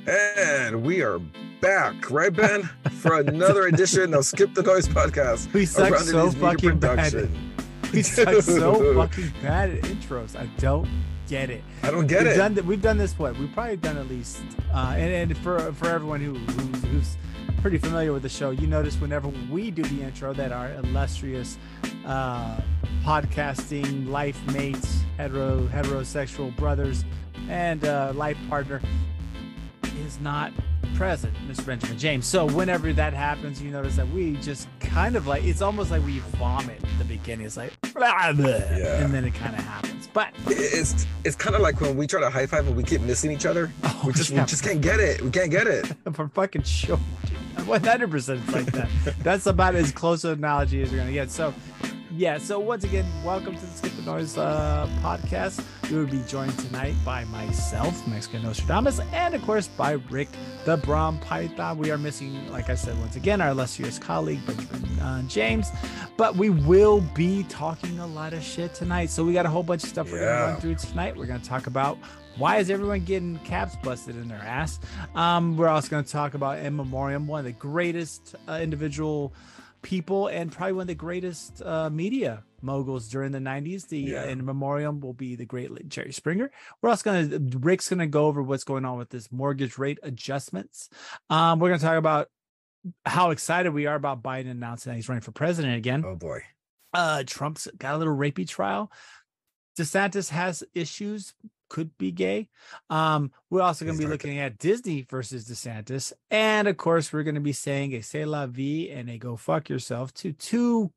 And we are back, right, Ben? For another edition of Skip the Noise podcast. We suck so fucking bad. We suck so fucking bad at intros. I don't get it. I don't get it. We've done this, what? We've probably done at least, and for everyone who's pretty familiar with the show, you notice whenever we do the intro that our illustrious podcasting life mates, heterosexual brothers, and life partner is not present, Mr. Benjamin James. So whenever that happens, you notice that we just kind of like, it's almost like we vomit at the beginning. It's like, blah, blah, yeah. And then it kind of happens. But it's kind of like when we try to high five and we keep missing each other. We just can't get it. We can't get it. For fucking sure. 100% like that. That's about as close an analogy as you're gonna get. So yeah, so once again, welcome to the Skip the Noise podcast. We will be joined tonight by myself, Mexican Nostradamus, and of course by Rick the Brahm Python. We are missing, like I said, once again, our illustrious colleague, Benjamin James, but we will be talking a lot of shit tonight. So we got a whole bunch of stuff we're going to run through tonight. We're going to talk about why is everyone getting caps busted in their ass. We're also going to talk about in memoriam, one of the greatest individual people and probably one of the greatest media moguls during the 90s. In memoriam will be the great Jerry Springer. Rick's going to go over what's going on with this mortgage rate adjustments. We're going to talk about how excited we are about Biden announcing that he's running for president again. Oh boy. Trump's got a little rapey trial. DeSantis has issues, could be gay. We're also going to be looking at Disney versus DeSantis. And of course, we're going to be saying a c'est la vie and a go fuck yourself to two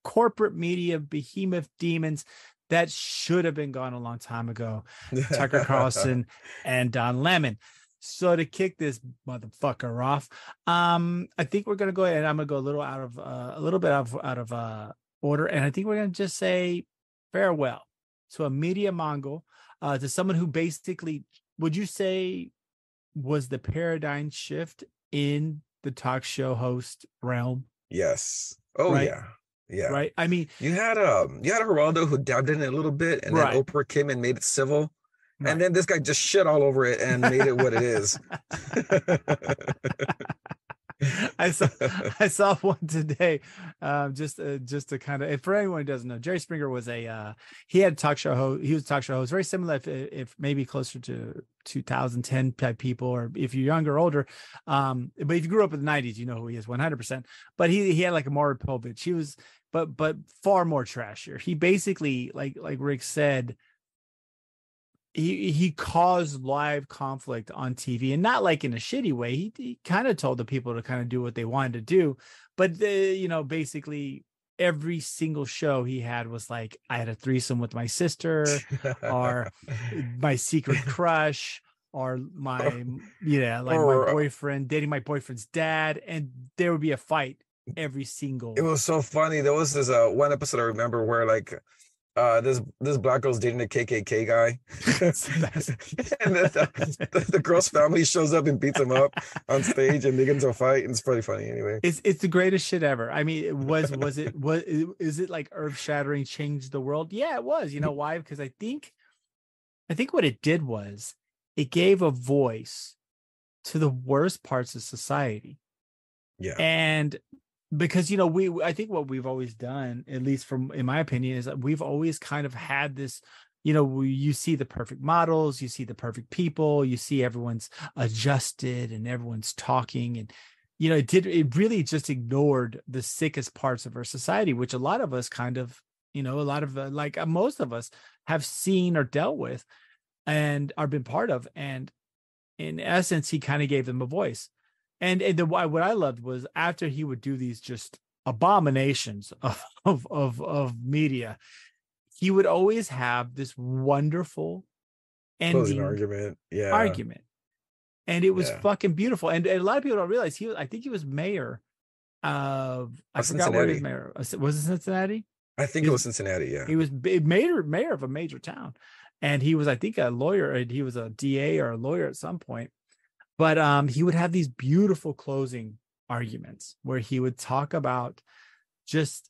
corporate media behemoth demons that should have been gone a long time ago. Tucker Carlson and Don Lemon. So to kick this motherfucker off, I think we're going to go ahead and I'm going to go a little bit out of order. And I think we're going to just say farewell to a media Mongol, to someone who basically, would you say, was the paradigm shift in the talk show host realm? Yes. Oh, right? Yeah. Right. I mean, you had Geraldo who dabbed in it a little bit, and then Oprah came and made it civil, and then this guy just shit all over it and made it what it is. I saw one today, just to kind of, for anyone who doesn't know, Jerry Springer was he had a talk show host. He was a talk show host, very similar, if maybe closer to 2010 type people, or if you're younger or older. But if you grew up in the 90s, you know who he is 100%. But he had like a more Povich. He was, but far more trashier. He basically, like Rick said, he caused live conflict on TV, and not like in a shitty way. He kind of told the people to kind of do what they wanted to do, but basically every single show he had was like, I had a threesome with my sister, or my secret crush, or my boyfriend dating my boyfriend's dad, and there would be a fight every single. It was so funny. There was this one episode I remember where like this black girl's dating a KKK guy, and the girl's family shows up and beats him up on stage, and they get into a fight, and it's pretty funny anyway. It's the greatest shit ever. I mean, is it like earth shattering, changed the world? Yeah, it was. You know why? Because I think what it did was it gave a voice to the worst parts of society. Yeah, and because, I think what we've always done, at least in my opinion, is that we've always kind of had this, you see the perfect models, you see the perfect people, you see everyone's adjusted and everyone's talking. And, it really just ignored the sickest parts of our society, which a lot of us kind of, most of us have seen or dealt with and are been part of. And in essence, he kind of gave them a voice. And what I loved was after he would do these just abominations of media, he would always have this wonderful ending argument. And it was fucking beautiful. And a lot of people don't realize I think he was mayor of, I forgot where he was mayor. Was it Cincinnati? I think it was Cincinnati. Yeah. He was mayor of a major town. And he was, I think, a lawyer. He was a DA or a lawyer at some point. But he would have these beautiful closing arguments where he would talk about just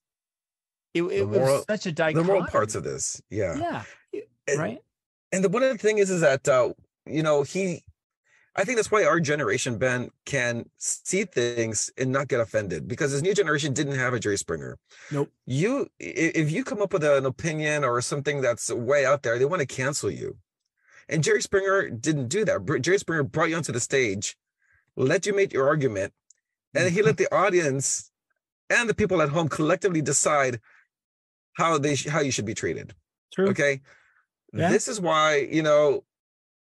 it was such a dichotomy. The moral parts of this, right. And one of the thing is that he I think that's why our generation, Ben, can see things and not get offended, because this new generation didn't have a Jerry Springer. Nope. If you come up with an opinion or something that's way out there, they want to cancel you. And Jerry Springer didn't do that. Jerry Springer brought you onto the stage, let you make your argument, and he let the audience and the people at home collectively decide how you should be treated. True. Okay. Yeah. This is why,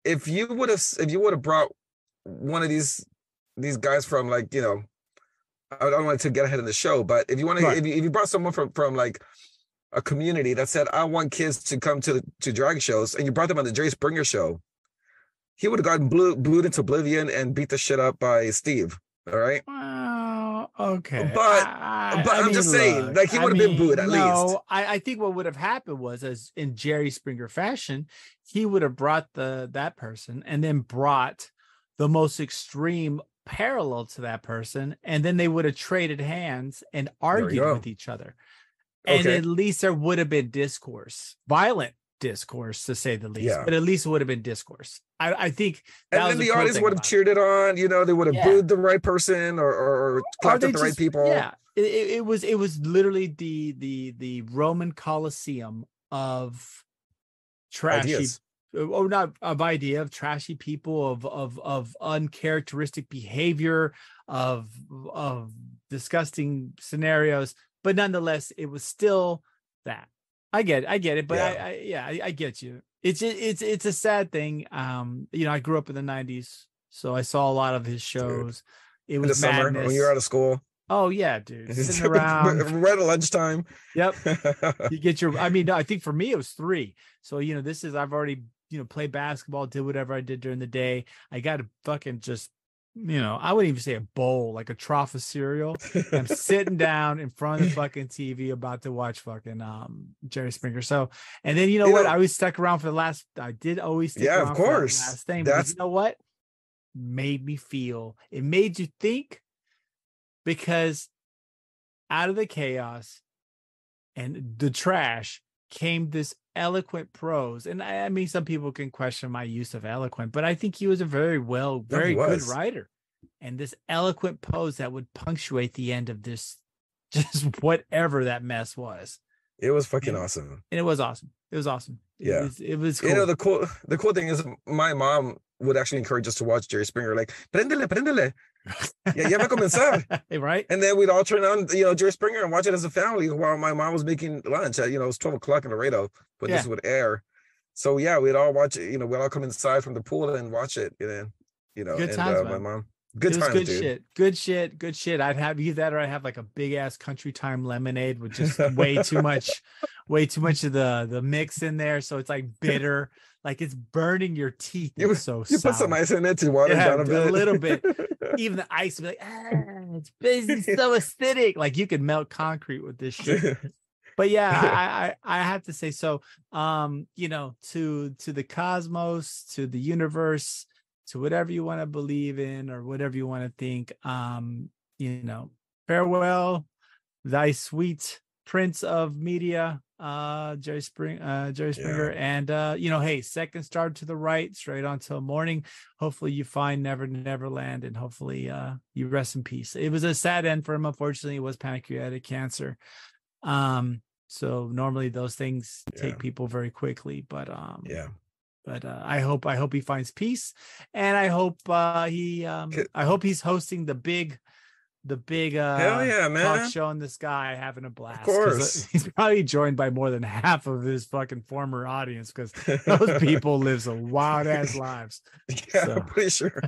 if you would have brought one of these guys from, like, I don't want to get ahead of the show, but if you want to, right, if you brought someone from like a community that said, I want kids to come to drag shows, and you brought them on the Jerry Springer show, he would have gotten booed into oblivion and beat the shit up by Steve. All right. Okay. But I'm just saying, like, he would have been booed at least. I think what would have happened was, as in Jerry Springer fashion, he would have brought that person and then brought the most extreme parallel to that person, and then they would have traded hands and argued with each other. And at least there would have been discourse, violent discourse, to say the least, but at least it would have been discourse. I think that, and then the audience would have cheered it on. They would have booed the right person or clapped at the right people. Yeah, it was literally the Roman Colosseum of trashy ideas. Not of idea of trashy people, of uncharacteristic behavior, of disgusting scenarios, but nonetheless, it was still that. I get it, but I get you. It's a sad thing. I grew up in the 90s, so I saw a lot of his shows. It was in the madness. Summer when you're out of school. Oh yeah, dude. Sitting around right at lunchtime. Yep. You get your, I think for me it was 3. So, this is, I've already, played basketball, did whatever I did during the day. I got to fucking just, I wouldn't even say a bowl, like a trough of cereal. I'm sitting down in front of the fucking TV about to watch fucking Jerry Springer. So, and then what? I always stuck around for the last. I did always stick around of course. For the last thing. But you know what? Made me feel. It made you think, because out of the chaos and the trash came this eloquent prose. And I mean, some people can question my use of eloquent, but I think he was a very good writer. And this eloquent prose that would punctuate the end of this, just whatever that mess was. It was fucking awesome. And it was awesome. Yeah. It was cool. The cool thing is, my mom would actually encourage us to watch Jerry Springer, like, prendele. Ya va a comenzar. Right. And then we'd all turn on, Jerry Springer and watch it as a family while my mom was making lunch. It was 12 o'clock in Laredo, but this would air. So yeah, we'd all watch it. We'd all come inside from the pool and watch it. And good times, my mom. Good times, good dude. shit. Good shit. I'd have either that, or I'd have like a big ass Country Time lemonade with just way too much of the mix in there. So it's like bitter, like it's burning your teeth. You put some ice in it to water down a bit. A little bit. Even the ice would be like, it's so acidic. Like you could melt concrete with this shit. But yeah, I have to say, so to the cosmos, to the universe, to whatever you want to believe in or whatever you want to think, farewell, thy sweet prince of media, Jerry Springer. And hey, second star to the right, straight on till morning. Hopefully you find Neverland, and hopefully you rest in peace. It was a sad end for him. Unfortunately, it was pancreatic cancer. So normally those things take people very quickly, but But I hope he finds peace, and I hope he's hosting the big hell yeah, man, talk show in the sky, having a blast. Of course, he's probably joined by more than half of his fucking former audience, because those people live some wild ass lives. Yeah, so, I'm pretty sure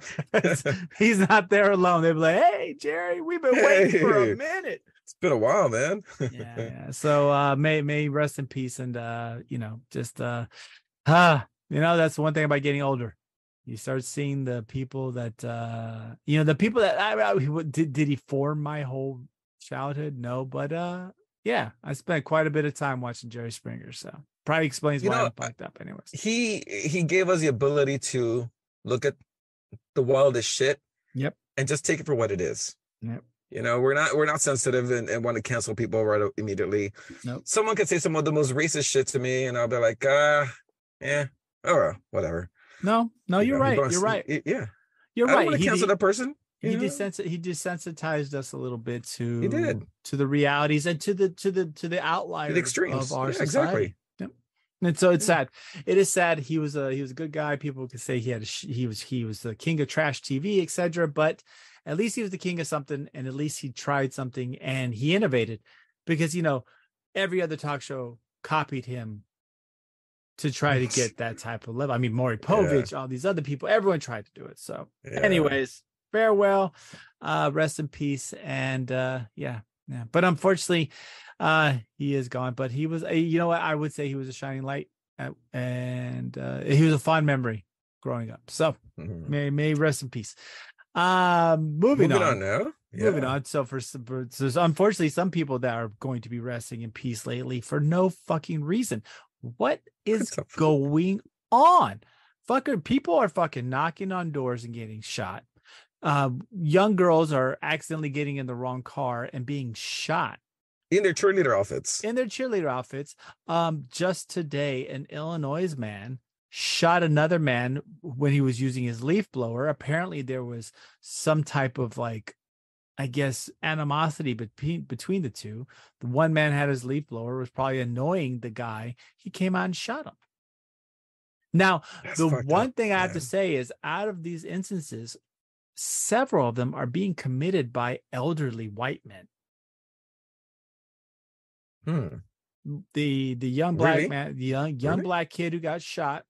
he's not there alone. They'll be like, "Hey, Jerry, we've been waiting for a minute. It's been a while, man." yeah. So may rest in peace, and that's the one thing about getting older. You start seeing the people that, did he form my whole childhood? No, but I spent quite a bit of time watching Jerry Springer. So probably explains why I'm fucked up anyways. He gave us the ability to look at the wildest shit. Yep. And just take it for what it is. Yep. We're not sensitive and want to cancel people right immediately. Nope. Someone could say some of the most racist shit to me, and I'll be like, whatever. No, you're right. You're right. Yeah. You're I don't right. want to cancel that person. He desensitized us a little bit He did. to the realities and to the outliers extremes. of our Yeah, society. exactly. Yep. And so it's sad. It is sad. He was a good guy. People could say he was the king of trash TV, etc. But at least he was the king of something, and at least he tried something and he innovated, because every other talk show copied him to try to get that type of level. I mean, Maury Povich, all these other people, everyone tried to do it. So, anyways, farewell, rest in peace, and yeah. But unfortunately, he is gone. But he was I would say he was a shining light, and he was a fond memory growing up. So may rest in peace. Moving on now. Yeah. Moving on. So there's unfortunately some people that are going to be resting in peace lately for no fucking reason. What is going on? People are fucking knocking on doors and getting shot. Young girls are accidentally getting in the wrong car and being shot. In their cheerleader outfits. Just today, an Illinois man shot another man when he was using his leaf blower. Apparently there was some type of animosity between the two. The one man had his leaf blower, was probably annoying the guy. He came out and shot him. Now, the one thing I have to say is, out of these instances, several of them are being committed by elderly white men. The young black man, the young black kid who got shot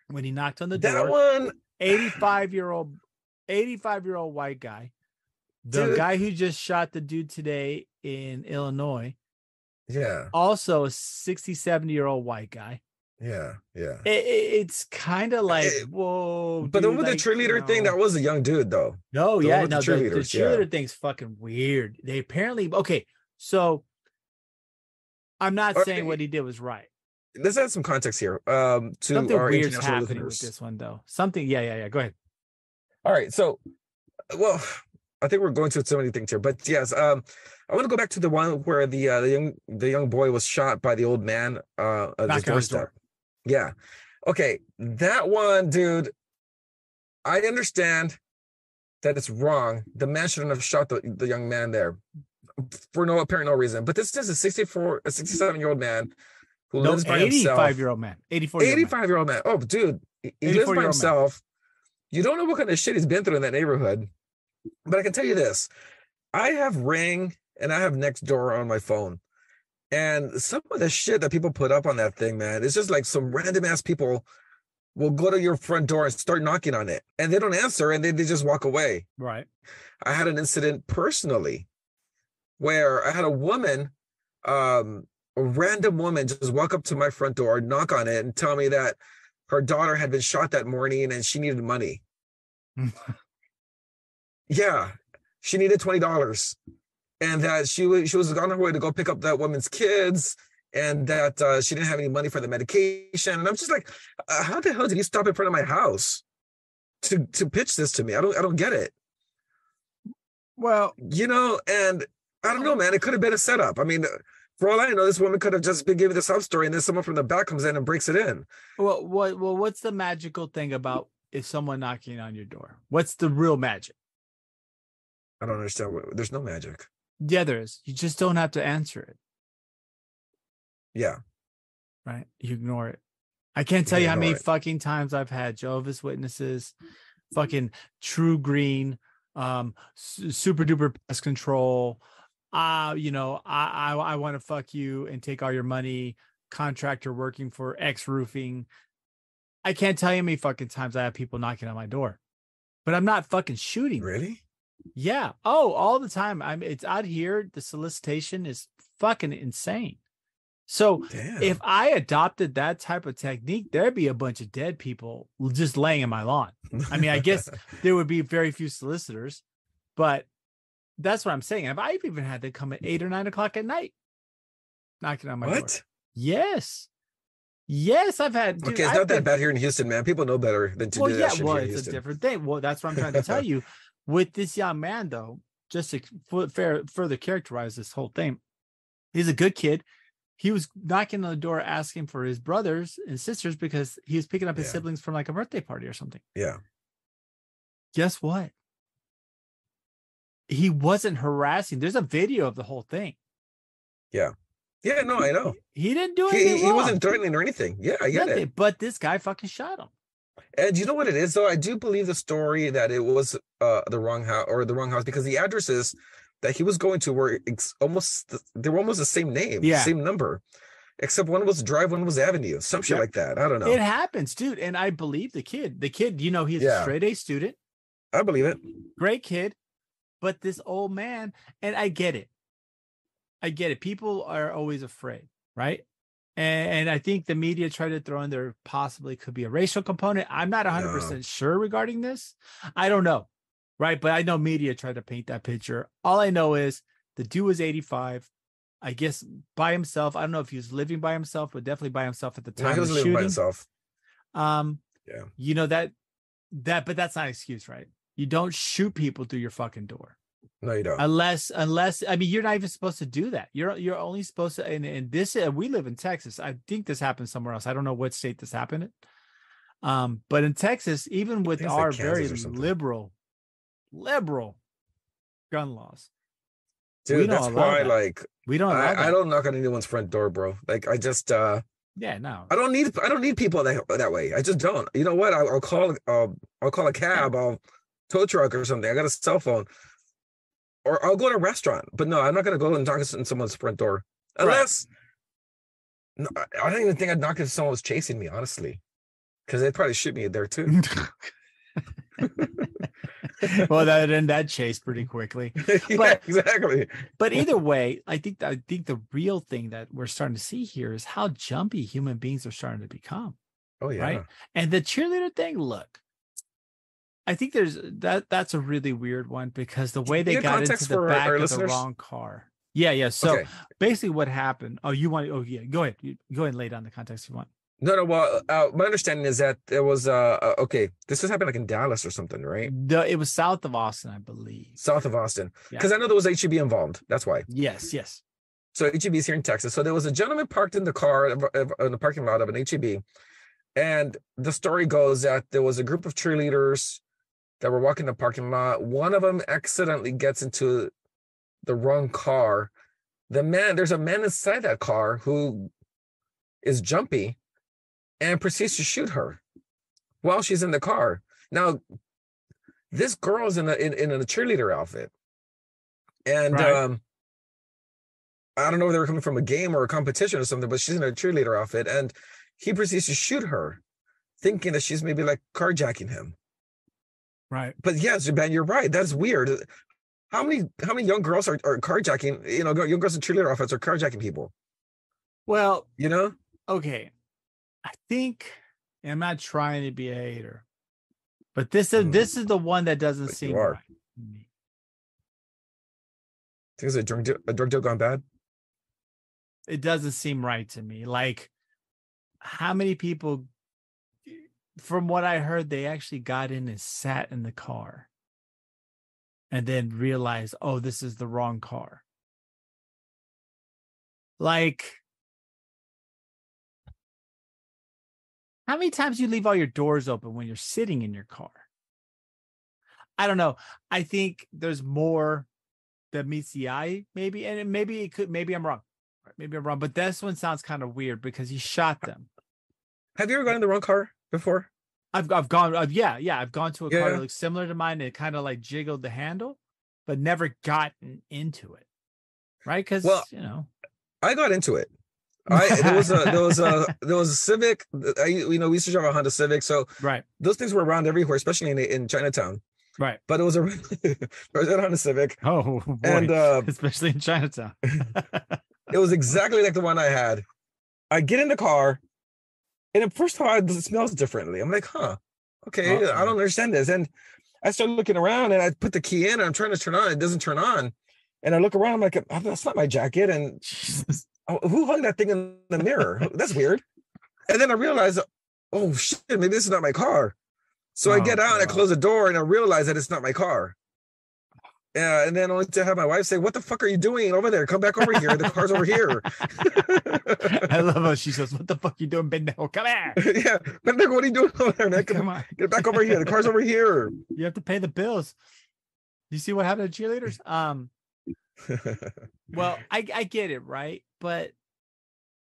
when he knocked on the door. That one, 85-year-old white guy. The guy who just shot the dude today in Illinois. Yeah. Also a 60-70-year-old white guy. Yeah. It's kind of like, whoa. But then with the cheerleader thing, that was a young dude, though. No, the cheerleader thing's fucking weird. They apparently, so I'm not saying what he did was right. Let's add some context here. Something our weird's international happening listeners. with this one, though. Something, yeah. Go ahead. All right, so, I think we're going through so many things here, but yes, I want to go back to the one where the young boy was shot by the old man at his doorstep. Yeah. Okay, that one, dude. I understand that it's wrong. The man shouldn't have shot the young man there for no apparent reason. But this is a 67-year-old man who lives by himself. 85-year-old man. 85-year-old man. Oh, dude, he lives by himself. You don't know what kind of shit he's been through in that neighborhood. But I can tell you this. I have Ring and I have Nextdoor on my phone. And some of the shit that people put up on that thing, man, it's just like some random ass people will go to your front door and start knocking on it. And they don't answer and they just walk away. Right. I had an incident personally where I had a woman, a random woman just walk up to my front door, knock on it and tell me that her daughter had been shot that morning and she needed money. Yeah, she needed $20. And that she was on her way to go pick up that woman's kids, and that she didn't have any money for the medication. And I'm just like, how the hell did you stop in front of my house to pitch this to me? I don't get it. Well, and I don't know, man. It could have been a setup. I mean, for all I know, this woman could have just been giving this up story, and then someone from the back comes in and breaks it in. Well, what's the magical thing about if someone knocking on your door? What's the real magic? I don't understand. There's no magic. Yeah, there is. You just don't have to answer it. Yeah. Right? You ignore it. I can't tell you how many fucking times I've had Jehovah's Witnesses, fucking True Green, super duper pest control. I want to fuck you and take all your money. Contractor working for X Roofing. I can't tell you how many fucking times I have people knocking on my door, but I'm not fucking shooting. Really? Yeah. Oh, all the time. It's out here. The solicitation is fucking insane. So if I adopted that type of technique, there'd be a bunch of dead people just laying in my lawn. I mean, I guess there would be very few solicitors, but that's what I'm saying. I've even had them come at 8 or 9 o'clock at night, knocking on my door. Yes. I've had. Dude, it's not that bad here in Houston, man. People know better than to do that shit here in Houston. A different thing. Well, that's what I'm trying to tell you. With this young man, though, just to further characterize this whole thing, he's a good kid. He was knocking on the door asking for his brothers and sisters because he was picking up his siblings from like a birthday party or something. Yeah. guess what? He wasn't harassing. There's a video of the whole thing. Yeah. Yeah, no, I know. He didn't do anything He wrong. wasn't threatening or anything. Yeah, I get it. But this guy fucking shot him. And you know what it is, though? I do believe the story that it was the wrong house because the addresses that he was going to were they were almost the same name, same number, except one was Drive, one was Avenue, some shit like that. I don't know. It happens, dude. And I believe the kid. The kid, he's a straight A student. I believe it. Great kid. But this old man, and I get it. People are always afraid, right? And I think the media tried to throw in there possibly could be a racial component. I'm not 100% sure regarding this. I don't know, right? But I know media tried to paint that picture. All I know is the dude was 85, I guess by himself. I don't know if he was living by himself, but definitely by himself at the time. No, he was living by himself. But that's not an excuse, right? You don't shoot people through your fucking door. No, you don't. Unless, I mean, you're not even supposed to do that. You're only supposed to, and this, we live in Texas. I think this happened somewhere else. I don't know what state this happened in. But in Texas, even with our very liberal gun laws, dude, that's why, we don't. I don't knock on anyone's front door, bro. I just, no. I don't need people that way. I just don't. You know what? I'll call a cab. I'll tow truck or something. I got a cell phone. Or I'll go to a restaurant, but no, I'm not going to go and knock on someone's front door. Unless, no, I don't even think I'd knock if someone was chasing me, honestly. Because they'd probably shoot me there too. Well, that would end that chase pretty quickly. Exactly. But either way, I think the real thing that we're starting to see here is how jumpy human beings are starting to become. Oh, yeah. Right? And the cheerleader thing, look. I think that's a really weird one because the way they got into the back of the wrong car. Yeah. So basically what happened. Go ahead. Go ahead and lay down the context you want. No. Well, my understanding is that there was this was happening like in Dallas or something, right? It was south of Austin, I believe. South of Austin. Because I know there was HEB involved. That's why. Yes. So HEB is here in Texas. So there was a gentleman parked in the car in the parking lot of an HEB. And the story goes that there was a group of cheerleaders that were walking the parking lot. One of them accidentally gets into the wrong car. There's a man inside that car who is jumpy and proceeds to shoot her while she's in the car. Now, this girl's in a cheerleader outfit. And I don't know if they were coming from a game or a competition or something, but she's in a cheerleader outfit. And he proceeds to shoot her, thinking that she's maybe like carjacking him. Right. But yes, Ben, you're right. That's weird. How many young girls are carjacking, young girls in cheerleader outfits are carjacking people? Well, okay. I think, I'm not trying to be a hater, but this is the one that doesn't seem right to me. Think it's a drug deal gone bad? It doesn't seem right to me. Like, how many people, from what I heard, they actually got in and sat in the car and then realized, oh, this is the wrong car. Like, how many times do you leave all your doors open when you're sitting in your car? I don't know. I think there's more that meets the eye, maybe. And maybe I'm wrong. Maybe I'm wrong. But this one sounds kind of weird because he shot them. Have you ever gone in the wrong car before? I've gone to a car that looks similar to mine. And it kind of like jiggled the handle, but never gotten into it. Right? Because I got into it. There was a Civic. We used to drive a Honda Civic, so those things were around everywhere, especially in Chinatown. Right. But it was a Honda Civic. Oh boy. And especially in Chinatown. It was exactly like the one I had. I get in the car. And at first, it smells differently. I'm like, okay, I don't understand this. And I start looking around and I put the key in and I'm trying to turn on. It doesn't turn on. And I look around, I'm like, that's not my jacket. And who hung that thing in the mirror? That's weird. And then I realize, oh shit, maybe this is not my car. So I get out and I close the door and I realize that it's not my car. Yeah, and then only to have my wife say, "What the fuck are you doing over there? Come back over here. The car's over here." I love how she says, "What the fuck you doing, pendejo? Come here." Yeah, pendejo, what are you doing over there, man? Come on. Get back over here. The car's over here. You have to pay the bills. You see what happened to cheerleaders? Well, I get it, right? But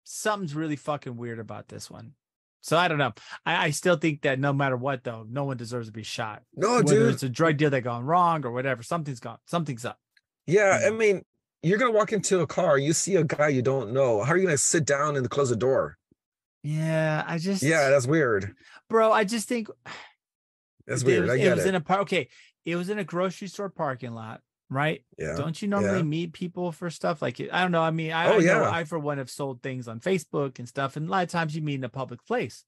something's really fucking weird about this one. So I don't know. I still think that no matter what, though, no one deserves to be shot. No, Whether dude. it's a drug deal that gone wrong or whatever, something's up. Yeah, You I know? mean, you're gonna walk into a car, you see a guy you don't know. How are you gonna sit down and close the door? Yeah, Yeah, that's weird. bro, I just think That's weird. I get it. in a park. Okay, it was in a grocery store parking lot, right? Yeah. Don't you normally Yeah. meet people for stuff like it? I don't know. I mean, Oh, I know yeah. I for one have sold things on Facebook and stuff, and a lot of times you meet in a public place.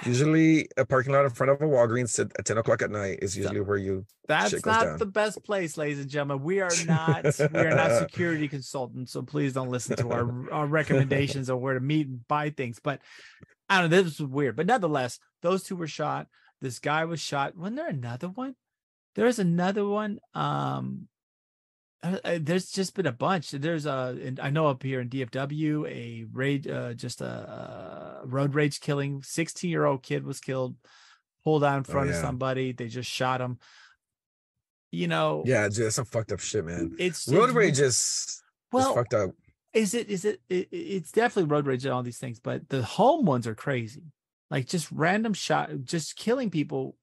Usually a parking lot in front of a Walgreens at 10 o'clock at night is usually where you That's shit goes not down. the best place, ladies and gentlemen. We are not security consultants, so please don't listen to our recommendations on where to meet and buy things. But I don't know, this was weird. But nonetheless, those two were shot. This guy was shot. Wasn't there another one? There was another one. There's just been a bunch. There's and I know up here in DFW, a raid, just a road rage killing. 16-year-old kid was killed, pulled out in front of somebody. They just shot him. You know, Yeah, dude, that's some fucked up shit, man. it's Road rage is fucked up. It's definitely road rage and all these things, but the home ones are crazy. Like just random shot, just killing people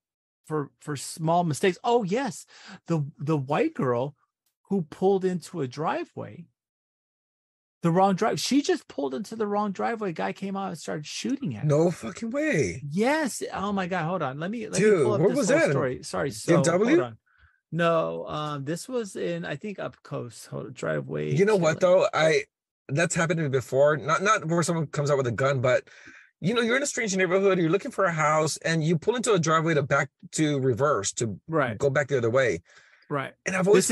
for small mistakes. Oh yes, the white girl who pulled into a driveway, the wrong drive. She just pulled into the wrong driveway. Guy came out and started shooting at her. No fucking way. Yes. Oh my God. Hold on. Let me Dude, pull up where this was whole that? story. Sorry. So DFW? hold on. No, this was in, I think, up coast driveway. You know what though? That's happened to me before. Not where someone comes out with a gun, but you know, you're in a strange neighborhood, you're looking for a house, and you pull into a driveway to reverse, to go back the other way. Right. And I've always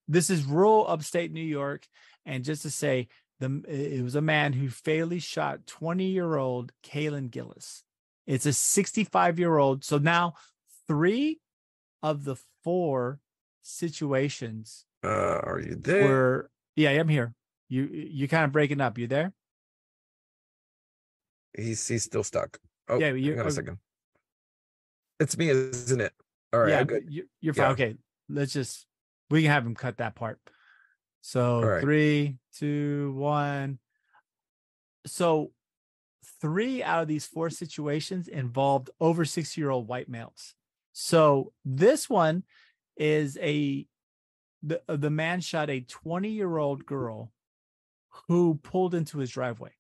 this is rural upstate New York. And just to say, it was a man who fatally shot 20-year-old Kaylin Gillis. It's a 65-year-old. So now 3 of the 4 situations are you there? Yeah, I'm here. You kind of breaking up. You there? He's still stuck. Oh, yeah, hang on a second. It's me, isn't it? All right, yeah, good. You're fine. Okay, we can have him cut that part. So right. 3, 2, 1. So 3 out of these 4 situations involved over 60-year-old white males. So this one is the man shot a 20-year-old girl who pulled into his driveway.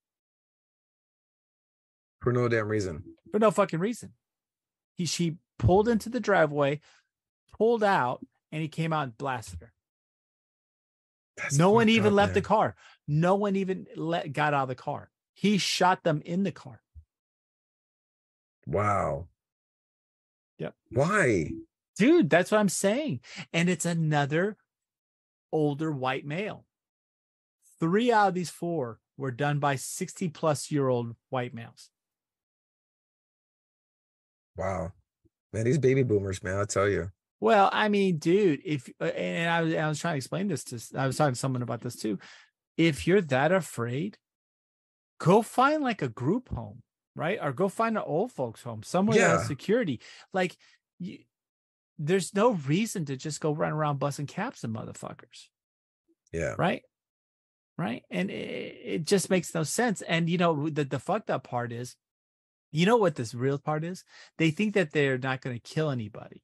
For no damn reason. For no fucking reason. She pulled into the driveway, pulled out, and he came out and blasted her. No one even left the car. No one even got out of the car. He shot them in the car. Wow. Yep. Why? Dude, that's what I'm saying. And it's another older white male. 3 out of these 4 were done by 60-plus-year-old white males. Wow. Man, these baby boomers, man, I'll tell you. Well, I mean, dude, I was trying to explain this I was talking to someone about this too. If you're that afraid, go find like a group home, right? Or go find an old folks home, somewhere that has security. Like, there's no reason to just go run around busting caps and motherfuckers. Yeah. Right. And it just makes no sense. And you know, the fucked up part is, you know what this real part is? They think that they're not going to kill anybody.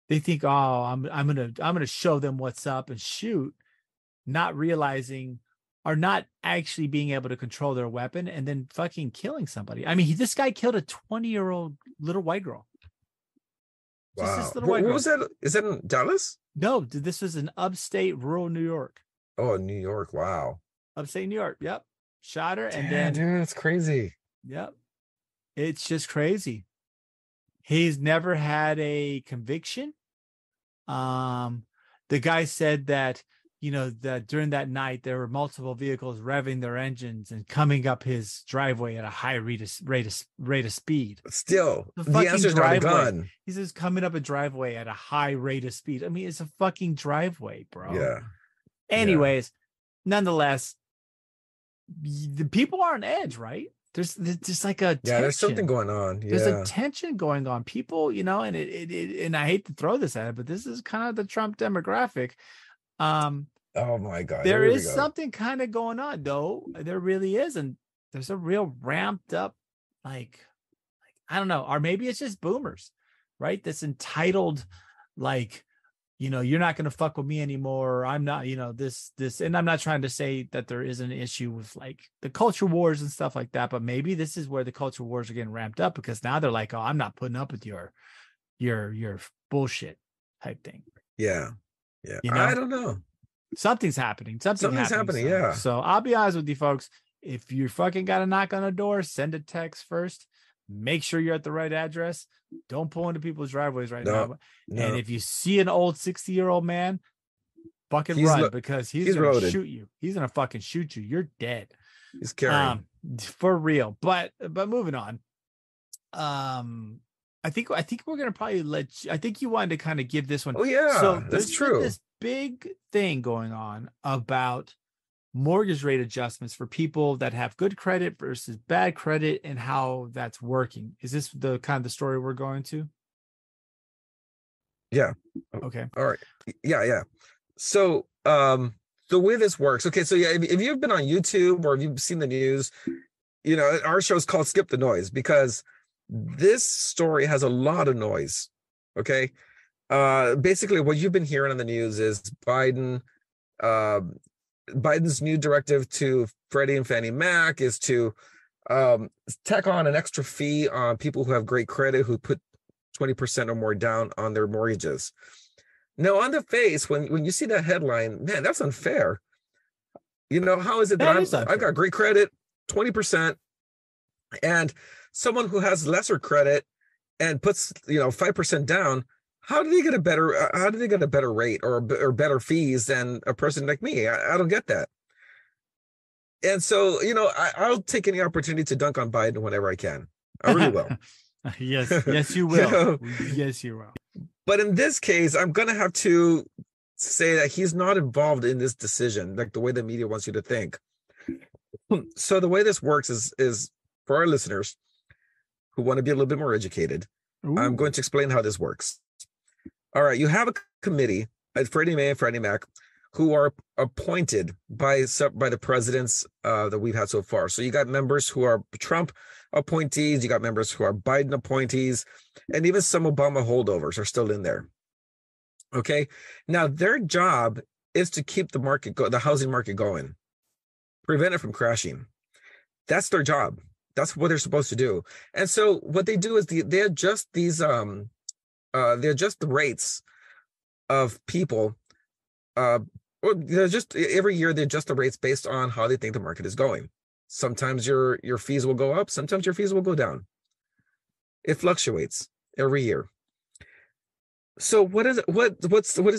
They think, oh, I'm gonna show them what's up and shoot, not realizing or not actually being able to control their weapon and then fucking killing somebody. I mean, this guy killed a 20-year-old little white girl. Wow. What was that? Is that in Dallas? No, this was in upstate rural New York. Oh, New York. Wow. Upstate New York. Yep. Shot her. And then, dude, that's crazy. Yep. It's just crazy. He's never had a conviction. The guy said that that during that night there were multiple vehicles revving their engines and coming up his driveway at a high rate of speed. Still, the answer's not a gun. He says coming up a driveway at a high rate of speed. I mean, it's a fucking driveway, bro. Yeah. Anyways, nonetheless, the people are on edge, right? There's like a tension. There's something going on. Yeah. There's a tension going on. People, and and I hate to throw this at it, but this is kind of the Trump demographic. Oh my God. There is something kind of going on, though. There really is, and there's a real ramped up, like I don't know, or maybe it's just boomers, right? This entitled, like, you're not going to fuck with me anymore. I'm not, this, and I'm not trying to say that there is an issue with like the culture wars and stuff like that, but maybe this is where the culture wars are getting ramped up because now they're like, oh, I'm not putting up with your bullshit type thing. Yeah. Yeah. I don't know. Something's happening. Something's happening. Yeah. So I'll be honest with you folks. If you fucking got to knock on a door, send a text first. Make sure you're at the right address. Don't pull into people's driveways now. No. And if you see an old 60-year-old man, fucking run because he's going to shoot you. He's going to fucking shoot you. You're dead. He's carrying. For real. But moving on. I think we're going to probably I think you wanted to kind of give this one. Oh yeah. So that's true. This big thing going on about mortgage rate adjustments for people that have good credit versus bad credit and how that's working. Is this the kind of the story we're going to? Yeah. Okay. All right. Yeah. So the way this works. Okay. So yeah, if you've been on YouTube or if you've seen the news, our show is called Skip the Noise because this story has a lot of noise. Okay. Basically what you've been hearing on the news is Biden's new directive to Freddie and Fannie Mac is to tack on an extra fee on people who have great credit who put 20% or more down on their mortgages. Now, on the face, when you see that headline, man, that's unfair. How is it that I've got great credit, 20%, and someone who has lesser credit and puts 5% down? How do they get a better rate or better fees than a person like me? I don't get that. And so, I'll take any opportunity to dunk on Biden whenever I can. I really will. Yes, you will. Yes, you will. But in this case, I'm going to have to say that he's not involved in this decision, like the way the media wants you to think. So the way this works is for our listeners who want to be a little bit more educated, Ooh. I'm going to explain how this works. All right, you have a committee at Freddie Mae and Freddie Mac who are appointed by the presidents that we've had so far. So you got members who are Trump appointees, you got members who are Biden appointees, and even some Obama holdovers are still in there. Okay, now their job is to keep the housing market going, prevent it from crashing. That's their job. That's what they're supposed to do. And so what they do is they adjust these they adjust the rates of people. Or they're just every year they adjust the rates based on how they think the market is going. Sometimes your fees will go up. Sometimes your fees will go down. It fluctuates every year. So what does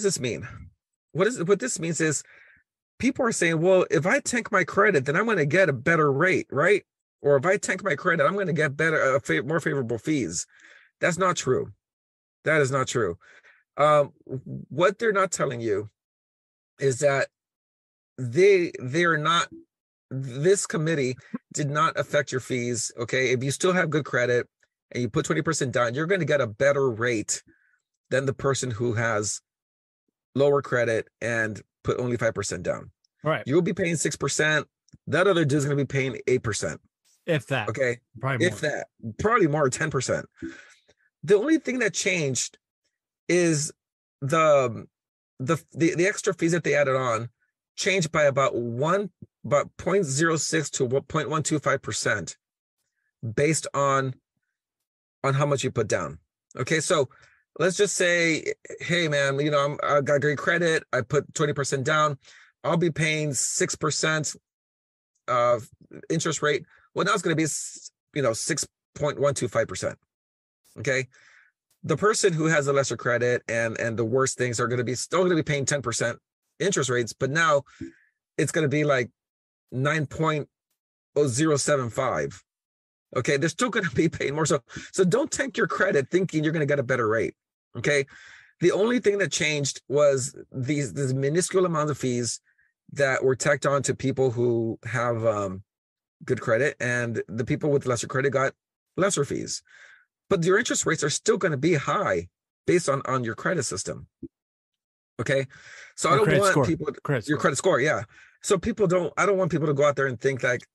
this mean? What this means is people are saying, well, if I tank my credit, then I'm going to get a better rate, right? Or if I tank my credit, I'm going to get better, more favorable fees. That's not true. That is not true. What they're not telling you is that they're not. This committee did not affect your fees. Okay, if you still have good credit and you put 20% down, you're going to get a better rate than the person who has lower credit and put only 5% down. Right. You'll be paying 6%. That other dude's going to be paying 8%. If that. Okay. Probably more. If that. Probably more, 10%. The only thing that changed is the extra fees that they added on changed by about 0.06 to 0.125% based on how much you put down. Okay, so let's just say, hey man, I got great credit. I put 20% down. I'll be paying 6% interest rate. Well, now it's going to be 6.125%. Okay, the person who has the lesser credit and the worst things are going to be still going to be paying 10%. interest rates, but now it's going to be like 9.075. Okay, they're still going to be paying more. So don't tank your credit thinking you're going to get a better rate. Okay, the only thing that changed was these minuscule amounts of fees that were tacked on to people who have good credit, and the people with lesser credit got lesser fees. But your interest rates are still going to be high based on your credit system. Okay, so I don't want people your credit score. Yeah, so I don't want people to go out there and think like,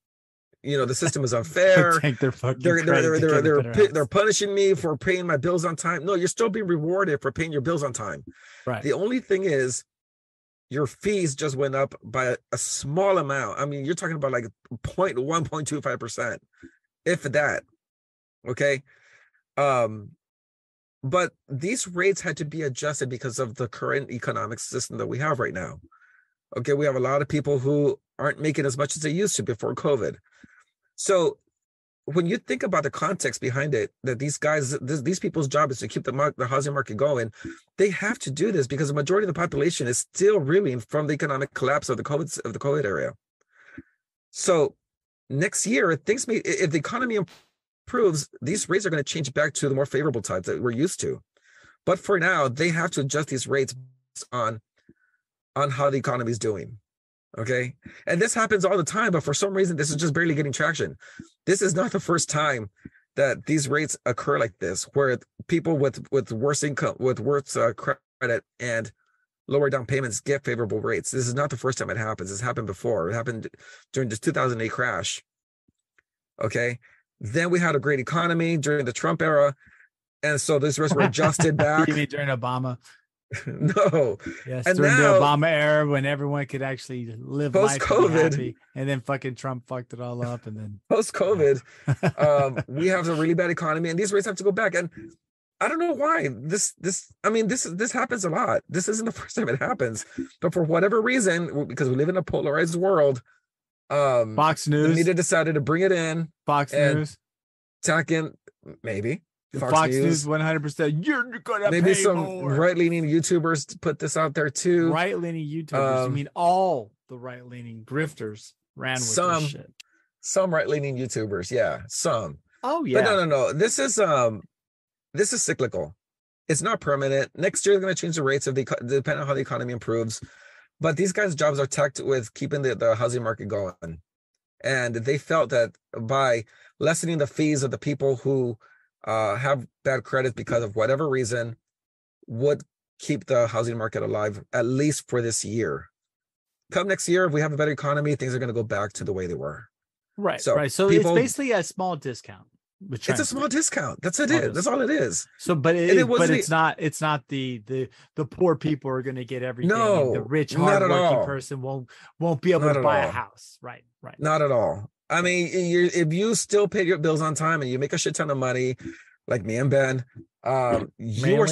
the system is unfair. They're punishing me for paying my bills on time. No, you're still being rewarded for paying your bills on time. Right. The only thing is your fees just went up by a small amount. I mean, you're talking about like 0.1.25%, if that. Okay. But these rates had to be adjusted because of the current economic system that we have right now. Okay, we have a lot of people who aren't making as much as they used to before COVID. So when you think about the context behind it, that these guys, these people's job is to keep the housing market going, they have to do this because the majority of the population is still reeling from the economic collapse of the COVID area. So next year, if the economy improves, these rates are going to change back to the more favorable types that we're used to. But for now, they have to adjust these rates on how the economy is doing. Okay. And this happens all the time, but for some reason, this is just barely getting traction. This is not the first time that these rates occur like this, where people with worse income, with worse credit and lower down payments get favorable rates. This is not the first time it happens. It's happened before. It happened during the 2008 crash. Okay. Then we had a great economy during the Trump era. And so these rates were adjusted back. You mean during Obama? No. Yes, and during the Obama era when everyone could actually live post-COVID, and then fucking Trump fucked it all up, and then post-COVID, we have a really bad economy, and these rates have to go back. And I don't know why this happens a lot. This isn't the first time it happens, but for whatever reason, because we live in a polarized world, Fox News, the media decided to bring it in. Fox News, tack in maybe. Fox News 100%. You're gonna maybe pay some more. right-leaning YouTubers put this out there too. Right-leaning YouTubers. I mean, all the right-leaning grifters ran with this shit. Some right-leaning YouTubers, yeah, some. Oh yeah. But no. This is cyclical. It's not permanent. Next year they're going to change the rates depending on how the economy improves. But these guys' jobs are tacked with keeping the housing market going, and they felt that by lessening the fees of the people who have bad credit because of whatever reason would keep the housing market alive, at least for this year. Come next year, if we have a better economy, things are going to go back to the way they were. Right. So it's basically a small discount. It's a small discount. That's it. That's all it is. So, but it's not the poor people are going to get everything. No, the rich, hardworking person won't be able to buy a house. Right. Not at all. I mean, if you still pay your bills on time and you make a shit ton of money, like me and Ben, you're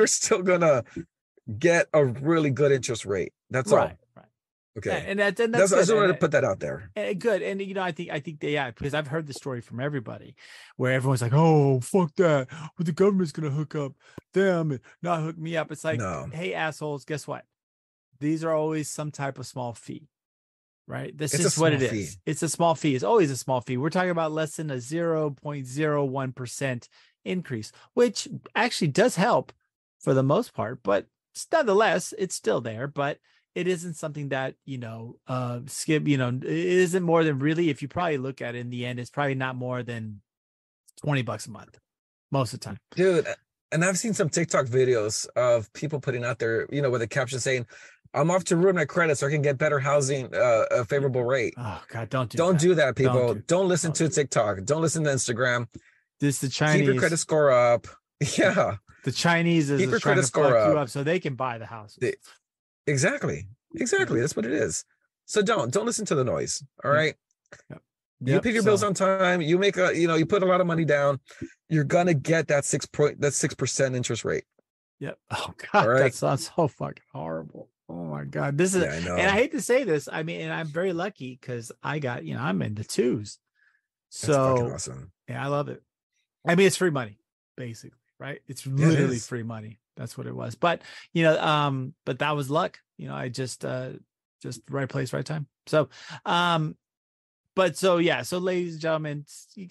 still gonna get a really good interest rate. That's all. Right. Okay. Yeah, and that's I just wanted to put that out there. Good. And I think because I've heard the story from everybody where everyone's like, oh, fuck that. Well, the government's gonna hook up them and not hook me up. It's like, hey, assholes, guess what? These are always some type of small fee. Right. This is what it is. It's a small fee. It's always a small fee. We're talking about less than a 0.01% increase, which actually does help for the most part, but nonetheless, it's still there. But it isn't something that, skip, it isn't more than really, if you probably look at it in the end, it's probably not more than $20 a month most of the time. Dude. And I've seen some TikTok videos of people putting out there, with a caption saying, I'm off to ruin my credit so I can get better housing, a favorable rate. Oh God, don't do that, people. Don't listen to TikTok. Don't listen to Instagram. This the Chinese. Keep your credit score up. Yeah. The Chinese is trying to fuck you up so they can buy the house. Exactly. That's what it is. So don't listen to the noise. All right. Yep. You pay your bills on time. You make you put a lot of money down. You're gonna get that 6% interest rate. Yep. Oh God, right? That sounds so fucking horrible. Oh my God, this is, I know. And I hate to say this. I mean, and I'm very lucky because I got, I'm in the twos. So that's fucking awesome. Yeah, I love it. I mean, it's free money, basically, right? It's literally free money. That's what it was. But but that was luck. I just right place, right time. So so ladies and gentlemen,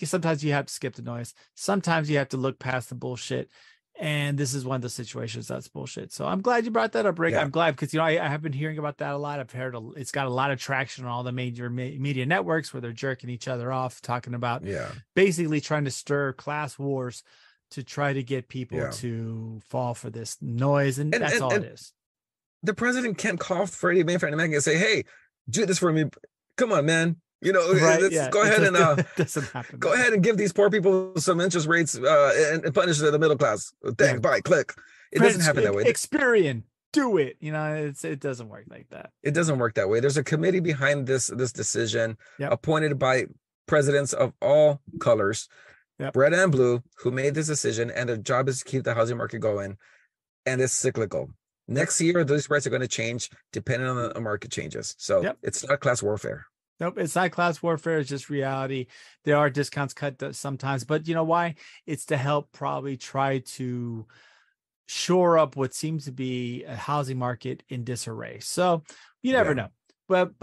sometimes you have to skip the noise. Sometimes you have to look past the bullshit. And this is one of the situations that's bullshit. So I'm glad you brought that up, Rick. Yeah. I'm glad because, I have been hearing about that a lot. I've heard it's got a lot of traction on all the major media networks where they're jerking each other off, talking about basically trying to stir class wars to try to get people to fall for this noise. And that's all it is. The president can't call Freddie Mayfair and say, hey, do this for me. Come on, man. Right, go ahead and doesn't happen. Go ahead and give these poor people some interest rates and punish the middle class. Thanks, bye, click. It doesn't happen that way. Experian, do it. It doesn't work like that. It doesn't work that way. There's a committee behind this decision, appointed by presidents of all colors, red and blue, who made this decision, and their job is to keep the housing market going, and it's cyclical. Next year, those prices are going to change depending on the market changes. So it's not class warfare. Nope, it's not class warfare. It's just reality. There are discounts cut sometimes, but you know why? It's to help probably try to shore up what seems to be a housing market in disarray. So you never know. But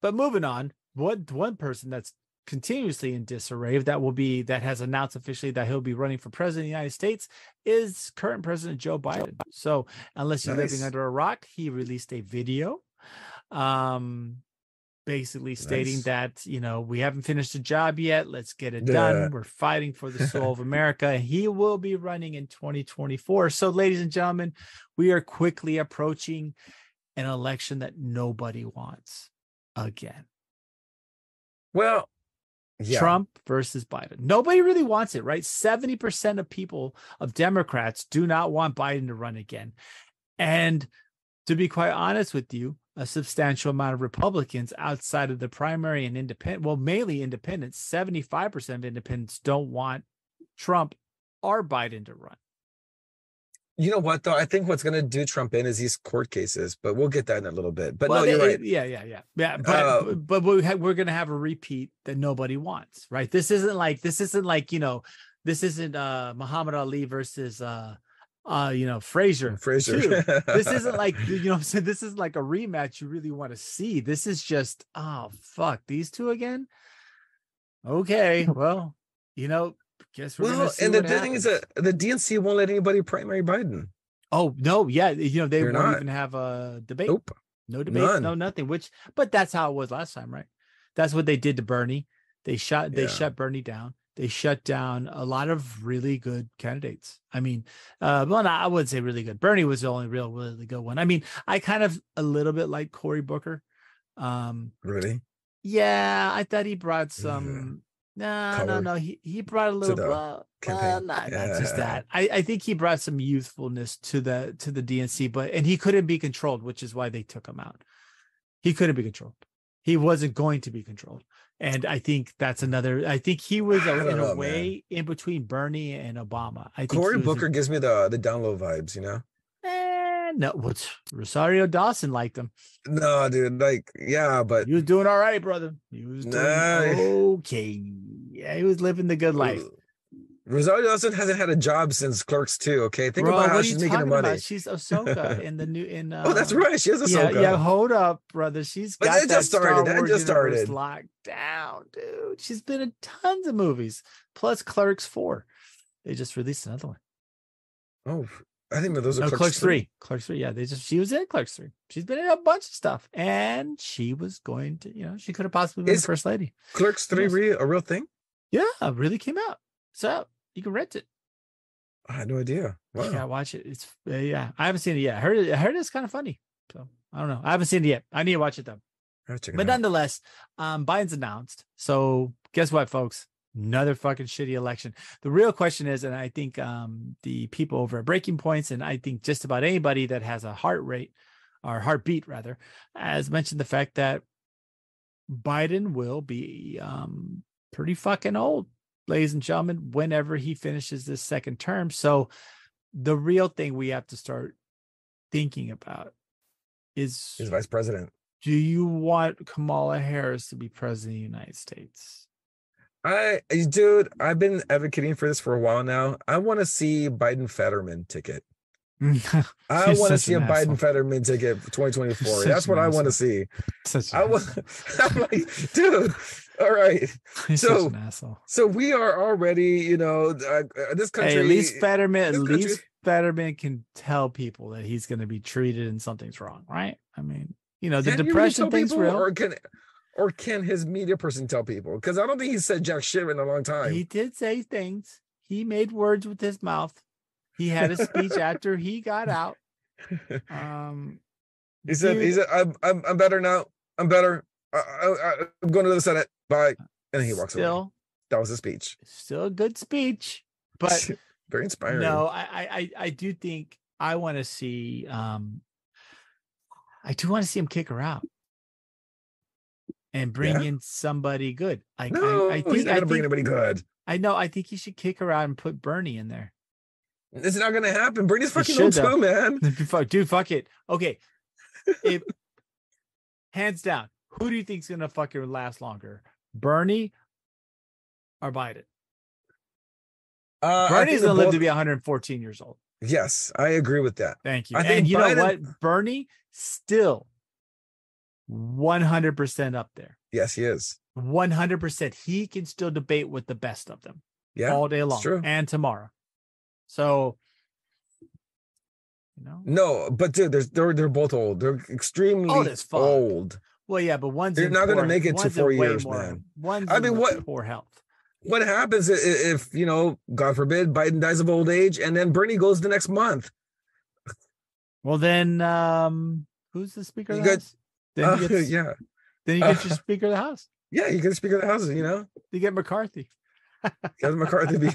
moving on, one person that's continuously in disarray that has announced officially that he'll be running for president of the United States is current President Joe Biden. So unless you're living under a rock, he released a video. Basically stating that, we haven't finished the job yet. Let's get it done. We're fighting for the soul of America. He will be running in 2024. So, ladies and gentlemen, we are quickly approaching an election that nobody wants again. Well, Trump versus Biden. Nobody really wants it, right? 70% of Democrats do not want Biden to run again. And to be quite honest with you, a substantial amount of Republicans outside of the primary and independent, mainly independents, 75% of independents don't want Trump or Biden to run. You know what, though? I think what's going to do Trump in is these court cases, but we'll get that in a little bit. But you're right. Yeah. But we're going to have a repeat that nobody wants, right? This isn't like, this isn't Muhammad Ali versus, Frazier. This isn't like, this is like a rematch you really want to see. This is just, oh, fuck, these two again? Okay, well, guess we're gonna see. And the thing is that the DNC won't let anybody primary Biden. Oh, no, yeah, they won't even have a debate. Nope. No debate, no nothing, but that's how it was last time, right? That's what they did to Bernie. They shut Bernie down. They shut down a lot of really good candidates. I mean, I wouldn't say really good. Bernie was the only really good one. I mean, I kind of a little bit like Cory Booker. Really? Yeah, I thought he brought some. No. He brought a little. Not just that. I think he brought some youthfulness to the DNC, and he couldn't be controlled, which is why they took him out. He couldn't be controlled. He wasn't going to be controlled. And I think that's another. I think he was in a way in between Bernie and Obama. I think Cory Booker gives me the download vibes, No, what's Rosario Dawson liked him? No, dude, but he was doing all right, brother. He was doing okay. Yeah, he was living the good life. Rosario Dawson hasn't had a job since Clerks 2. Okay, think about how she's making her money. About? She's Ahsoka in the new. Oh, that's right. She is Ahsoka. Yeah. Hold up, brother. She's got that just started. That just started. Locked down, dude. She's been in tons of movies. Plus Clerks 4. They just released another one. Oh, I think those are Clerks 3. Clerks 3. Yeah, she was in Clerks 3. She's been in a bunch of stuff, and she was going to. She could have possibly been the first lady. Clerks 3 a real thing? Yeah, it really came out. So you can rent it. I had no idea. Wow. Yeah, watch it. It's I haven't seen it yet. I heard it's kind of funny. So I don't know. I haven't seen it yet. I need to watch it though. But nonetheless, Biden's announced. So guess what, folks? Another fucking shitty election. The real question is, and I think the people over at Breaking Points, and I think just about anybody that has a heartbeat rather, has mentioned the fact that Biden will be pretty fucking old, ladies and gentlemen, whenever he finishes this second term. So the real thing we have to start thinking about is vice president. Do you want Kamala Harris to be president of the United States? Dude, I've been advocating for this for a while now. I want to see Biden Fetterman ticket. I You're want to such see a an asshole. Biden Fetterman ticket for You're 2024. such That's an what I want to asshole. see. Such an I was, asshole. I'm like, dude, all right. You're such So, an asshole. so we are already, this Hey, at least country, Fetterman can tell people that he's going to be treated and something's wrong, right? I mean, the can he really depression tell thing's people, real. or can his media person tell people? Because I don't think he said jack shit in a long time. He did say things. He made words with his mouth. He had a speech after he got out. He said, I'm better now. I'm better. I'm going to the Senate. Bye. And then he walks away. That was his speech. Still a good speech, but very inspiring. No, I do think I want to see. I do want to see him kick her out and bring in somebody good. I think he's not going to bring anybody good. I know. I think he should kick her out and put Bernie in there. It's not going to happen. Bernie's fucking old too, man. Dude, fuck it. Okay. Hands down, who do you think's going to fucking last longer? Bernie or Biden? Bernie's going to live to be 114 years old. Yes, I agree with that. Thank you. And you know what? Bernie still 100% up there. Yes, he is. 100%. He can still debate with the best of them. Yeah, all day long and tomorrow. So, no, but dude, they're both old. They're extremely old. Well, yeah, but they're not going to make it to 4 years, man. What poor health. What happens if God forbid, Biden dies of old age and then Bernie goes the next month? Well, then, who's the Speaker of the House? Then you get your Speaker of the House. Yeah, you get the Speaker of the House. You get McCarthy. Get McCarthy be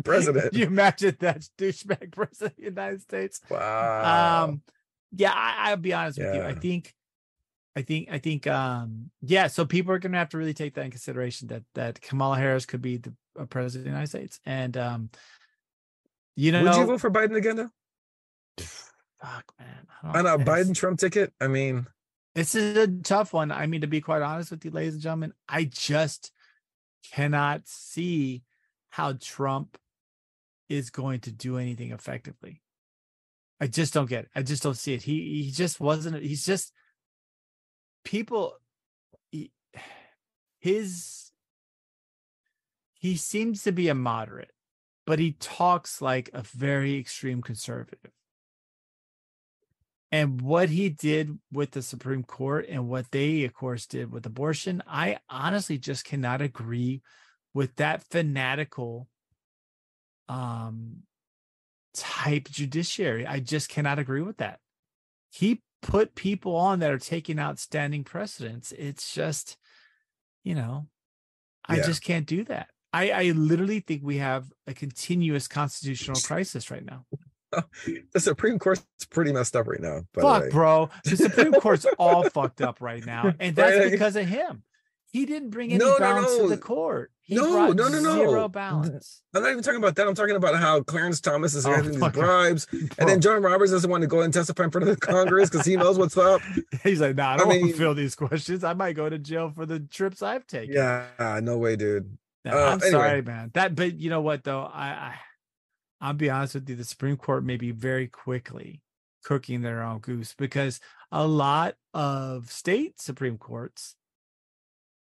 president. You imagine that douchebag president of the United States? Wow. Yeah, I'll be honest with you. I think. So people are going to have to really take that in consideration that Kamala Harris could be the president of the United States, and would you vote for Biden again though? Fuck, man. On a Biden-Trump ticket? I mean, this is a tough one. I mean, to be quite honest with you, ladies and gentlemen, I just cannot see how Trump is going to do anything effectively. I just don't get it. I just don't see it. He just wasn't. He's just people. He seems to be a moderate, but he talks like a very extreme conservative. And what he did with the Supreme Court and what they, of course, did with abortion, I honestly just cannot agree with that fanatical type judiciary. I just cannot agree with that. He put people on that are taking out standing precedents. It's just, I just can't do that. I literally think we have a continuous constitutional crisis right now. The Supreme Court's pretty messed up right now. Fuck, bro. The Supreme Court's all fucked up right now. And that's because of him. He didn't bring any balance to the court. He brought zero balance. I'm not even talking about that. I'm talking about how Clarence Thomas is getting these bribes. And then John Roberts doesn't want to go and testify in front of the Congress because he knows what's up. He's like, I don't want to fill these questions. I might go to jail for the trips I've taken. Yeah, no way, dude. I'm sorry, man. But you know what, though? I'll be honest with you, the Supreme Court may be very quickly cooking their own goose because a lot of state Supreme Courts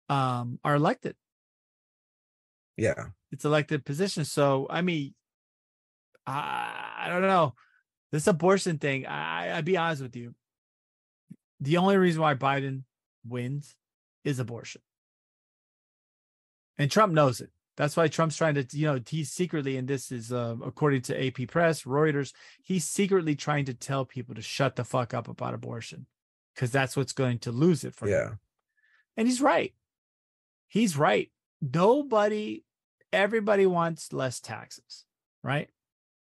are elected. Yeah. It's elected positions. So, I mean, I don't know. This abortion thing, I'll be honest with you. The only reason why Biden wins is abortion. And Trump knows it. That's why Trump's trying to, he's secretly, and this is according to AP Press, Reuters, he's secretly trying to tell people to shut the fuck up about abortion because that's what's going to lose it for him. And he's right. He's right. Everybody wants less taxes, right?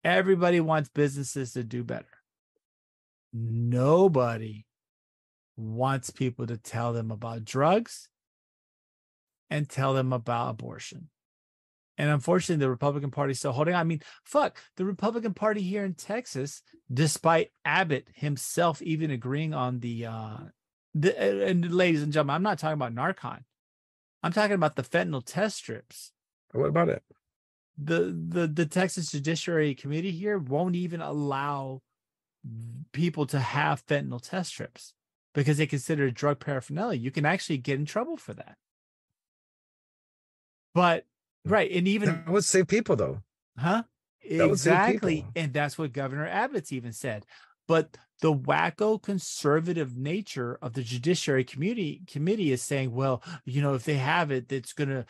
Everybody wants businesses to do better. Nobody wants people to tell them about drugs and tell them about abortion. And unfortunately, the Republican Party is still holding on. I mean, the Republican Party here in Texas, despite Abbott himself even agreeing on and ladies and gentlemen, I'm not talking about Narcan. I'm talking about the fentanyl test strips. What about it? The Texas Judiciary Committee here won't even allow people to have fentanyl test strips because they consider it drug paraphernalia. You can actually get in trouble for that. But right, and even that would save people, though. Huh? That would save Exactly. people. And that's what Governor Abbott's even said. But the wacko conservative nature of the Judiciary Committee is saying, well, if they have it, it's gonna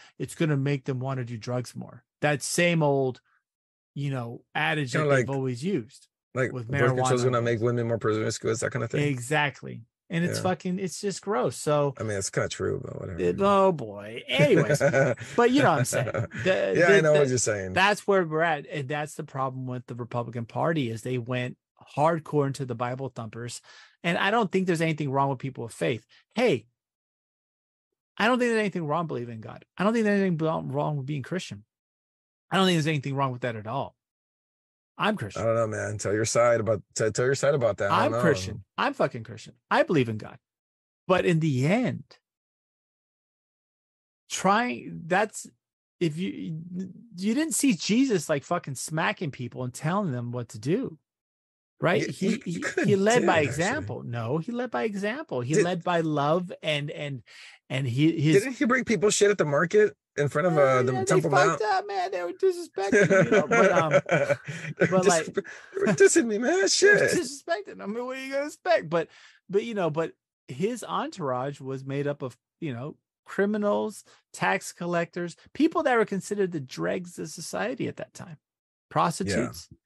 make them want to do drugs more. That same old, adage that they've always used. Like with birth control is marijuana. gonna make women more promiscuous, that kind of thing. Exactly. And it's it's just gross. So I mean, it's kind of true, but whatever. Oh boy. Anyways, but you know what I'm saying. I know what you're saying. That's where we're at. And that's the problem with the Republican Party is they went hardcore into the Bible thumpers. And I don't think there's anything wrong with people with faith. Hey, I don't think there's anything wrong believing in God. I don't think there's anything wrong with being Christian. I don't think there's anything wrong with that at all. I'm Christian. I don't know, man. Tell your side about that. I'm Christian. I'm fucking Christian. I believe in God. But in the end, if you didn't see Jesus like fucking smacking people and telling them what to do. Right? He led by example. Actually. No, he led by example. He led by love and didn't he bring people shit at the market in front of the Temple Mount? Up, man. They were disrespecting me, but like they were dissing me, man. Shit. Disrespecting. I mean, what are you gonna expect? But his entourage was made up of criminals, tax collectors, people that were considered the dregs of society at that time, prostitutes. Yeah.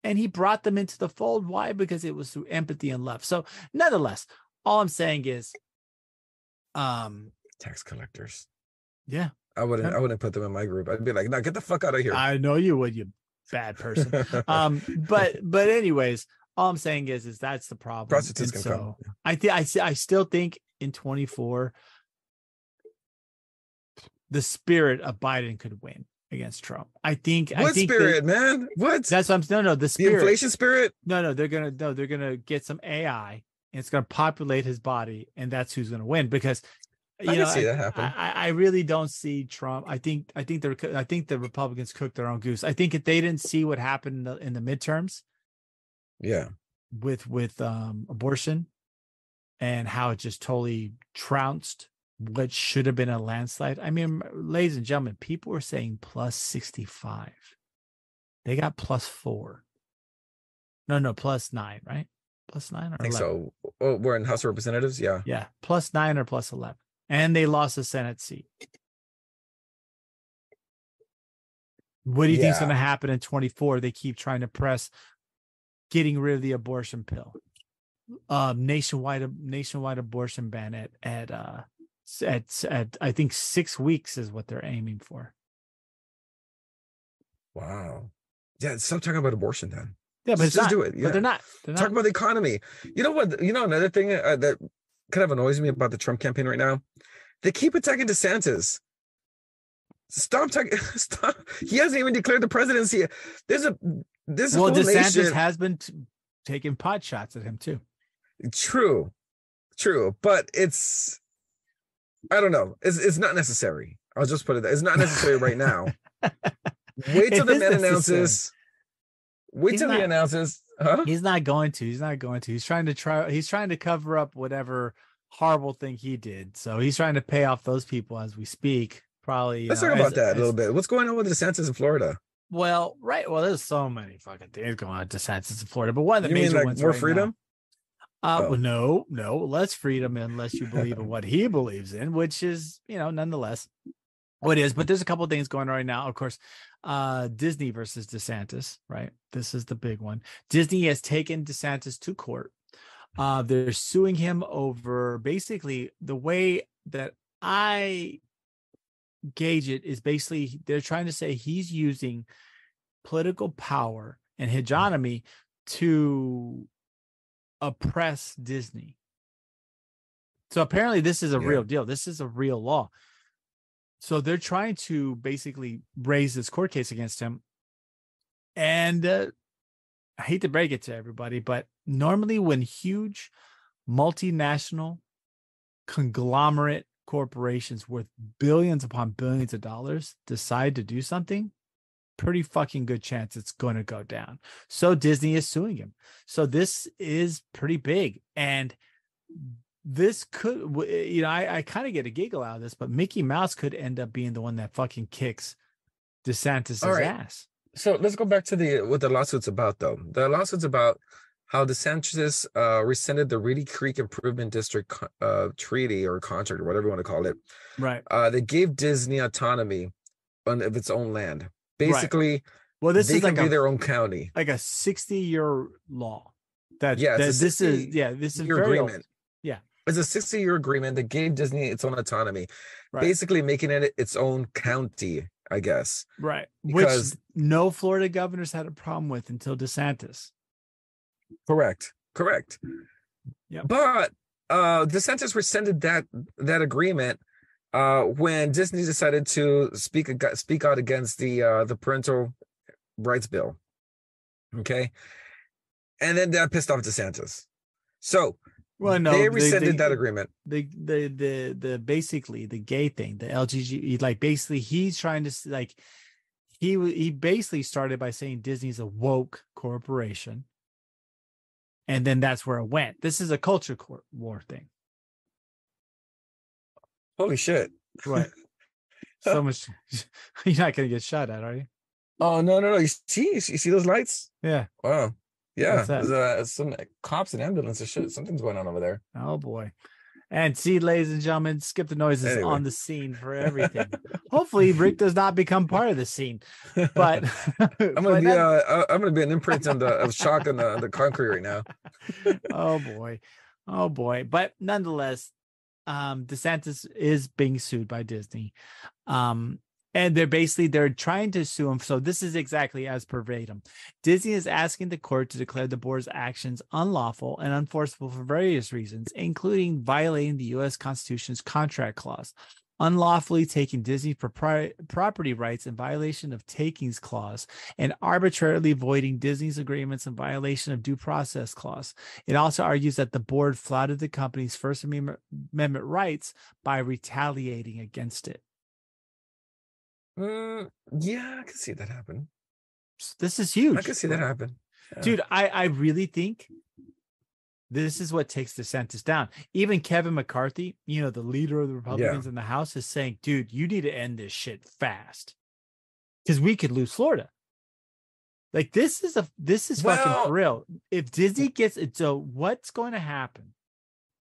And he brought them into the fold. Why? Because it was through empathy and love. So nonetheless, all I'm saying is tax collectors. Yeah. I wouldn't put them in my group. I'd be like, no, get the fuck out of here. I know you would, you bad person. But anyways, all I'm saying is that's the problem. Prostitutes can come. I still think in 24 the spirit of Biden could win against Trump. I think spirit, man? What? That's what I'm the spirit. The inflation spirit? No, they're gonna get some AI and it's gonna populate his body, and that's who's gonna win because I can see that happen. I really don't see Trump. I think the Republicans cooked their own goose. I think if they didn't see what happened in the midterms, with abortion and how it just totally trounced what should have been a landslide. I mean, ladies and gentlemen, people were saying plus 65. They got plus 4. No, plus 9, right? Plus 9 or 11? I think so. Oh, we're in House of Representatives, yeah. Yeah, plus 9 or plus 11. And they lost the Senate seat. What do you think is going to happen in 24? They keep trying to press getting rid of the abortion pill. Nationwide abortion ban at I think 6 weeks is what they're aiming for. Wow. Yeah, stop talking about abortion then. Yeah, but just do it. Yeah. But they're not. Talk about the economy. You know what? Another thing that kind of annoys me about the Trump campaign right now, they keep attacking DeSantis. Stop. He hasn't even declared the presidency. DeSantis has been taking pot shots at him too. True, but I don't know. It's not necessary. I'll just put it there. It's not necessary right now. Wait till the man announces. Wait till he announces. Huh? He's not going to. He's trying to cover up whatever horrible thing he did. So he's trying to pay off those people as we speak. Probably. Let's talk about that a little bit. What's going on with DeSantis in Florida? Well, right. Well, there's so many fucking things going on with DeSantis in Florida, but one of the major ones. More freedom? Well, no, less freedom unless you believe in what he believes in, which is, nonetheless what it is. But there's a couple of things going on right now. Of course, Disney versus DeSantis, right? This is the big one. Disney has taken DeSantis to court. They're suing him over basically the way that I gauge it is basically they're trying to say he's using political power and hegemony to oppress Disney. So apparently this is a real deal. This is a real law. So they're trying to basically raise this court case against him. And I hate to break it to everybody, but normally when huge multinational conglomerate corporations worth billions upon billions of dollars decide to do something, pretty fucking good chance it's going to go down. So Disney is suing him. So this is pretty big. And this could, I kind of get a giggle out of this, but Mickey Mouse could end up being the one that fucking kicks DeSantis' ass. So let's go back to what the lawsuit's about, though. The lawsuit's about how DeSantis rescinded the Reedy Creek Improvement District treaty or contract or whatever you want to call it. Right. They gave Disney autonomy of its own land. Basically, right. Well, this is like their own county, like a 60-year law. This is very agreement. Old. Yeah, it's a 60-year agreement that gave Disney its own autonomy, right. Basically making it its own county, I guess. Right, because which no Florida governors had a problem with until DeSantis. Correct. Yeah, but DeSantis rescinded that agreement when Disney decided to speak out against the parental rights bill. Okay, and then that pissed off DeSantis. So they rescinded that agreement. The basically the gay thing, the LGBT, like basically he's trying to like he basically started by saying Disney's a woke corporation. And then that's where it went. This is a culture war thing. Holy shit. Right. So much. You're not going to get shot at, are you? Oh, no. You see those lights? Yeah. Wow. Yeah. There's some cops and ambulance and shit. Something's going on over there. Oh, boy. And see, ladies and gentlemen, Skip the Noise is on the scene for everything. Hopefully, Rick does not become part of the scene. But I'm gonna be an imprint of shock on the concrete right now. Oh boy! But nonetheless, DeSantis is being sued by Disney, and they're trying to sue him. So this is exactly as per verbatim. Disney is asking the court to declare the board's actions unlawful and unenforceable for various reasons, including violating the U.S. Constitution's contract clause, unlawfully taking Disney property rights in violation of takings clause, and arbitrarily voiding Disney's agreements in violation of due process clause. It also argues that the board flouted the company's First Amendment rights by retaliating against it. Yeah, I can see that happen. This is huge. I can see that happen. Yeah. Dude, I really think this is what takes DeSantis down. Even Kevin McCarthy, the leader of the Republicans in the House, is saying, dude, you need to end this shit fast because we could lose Florida. Like this is fucking for real. If Disney gets it, so what's going to happen?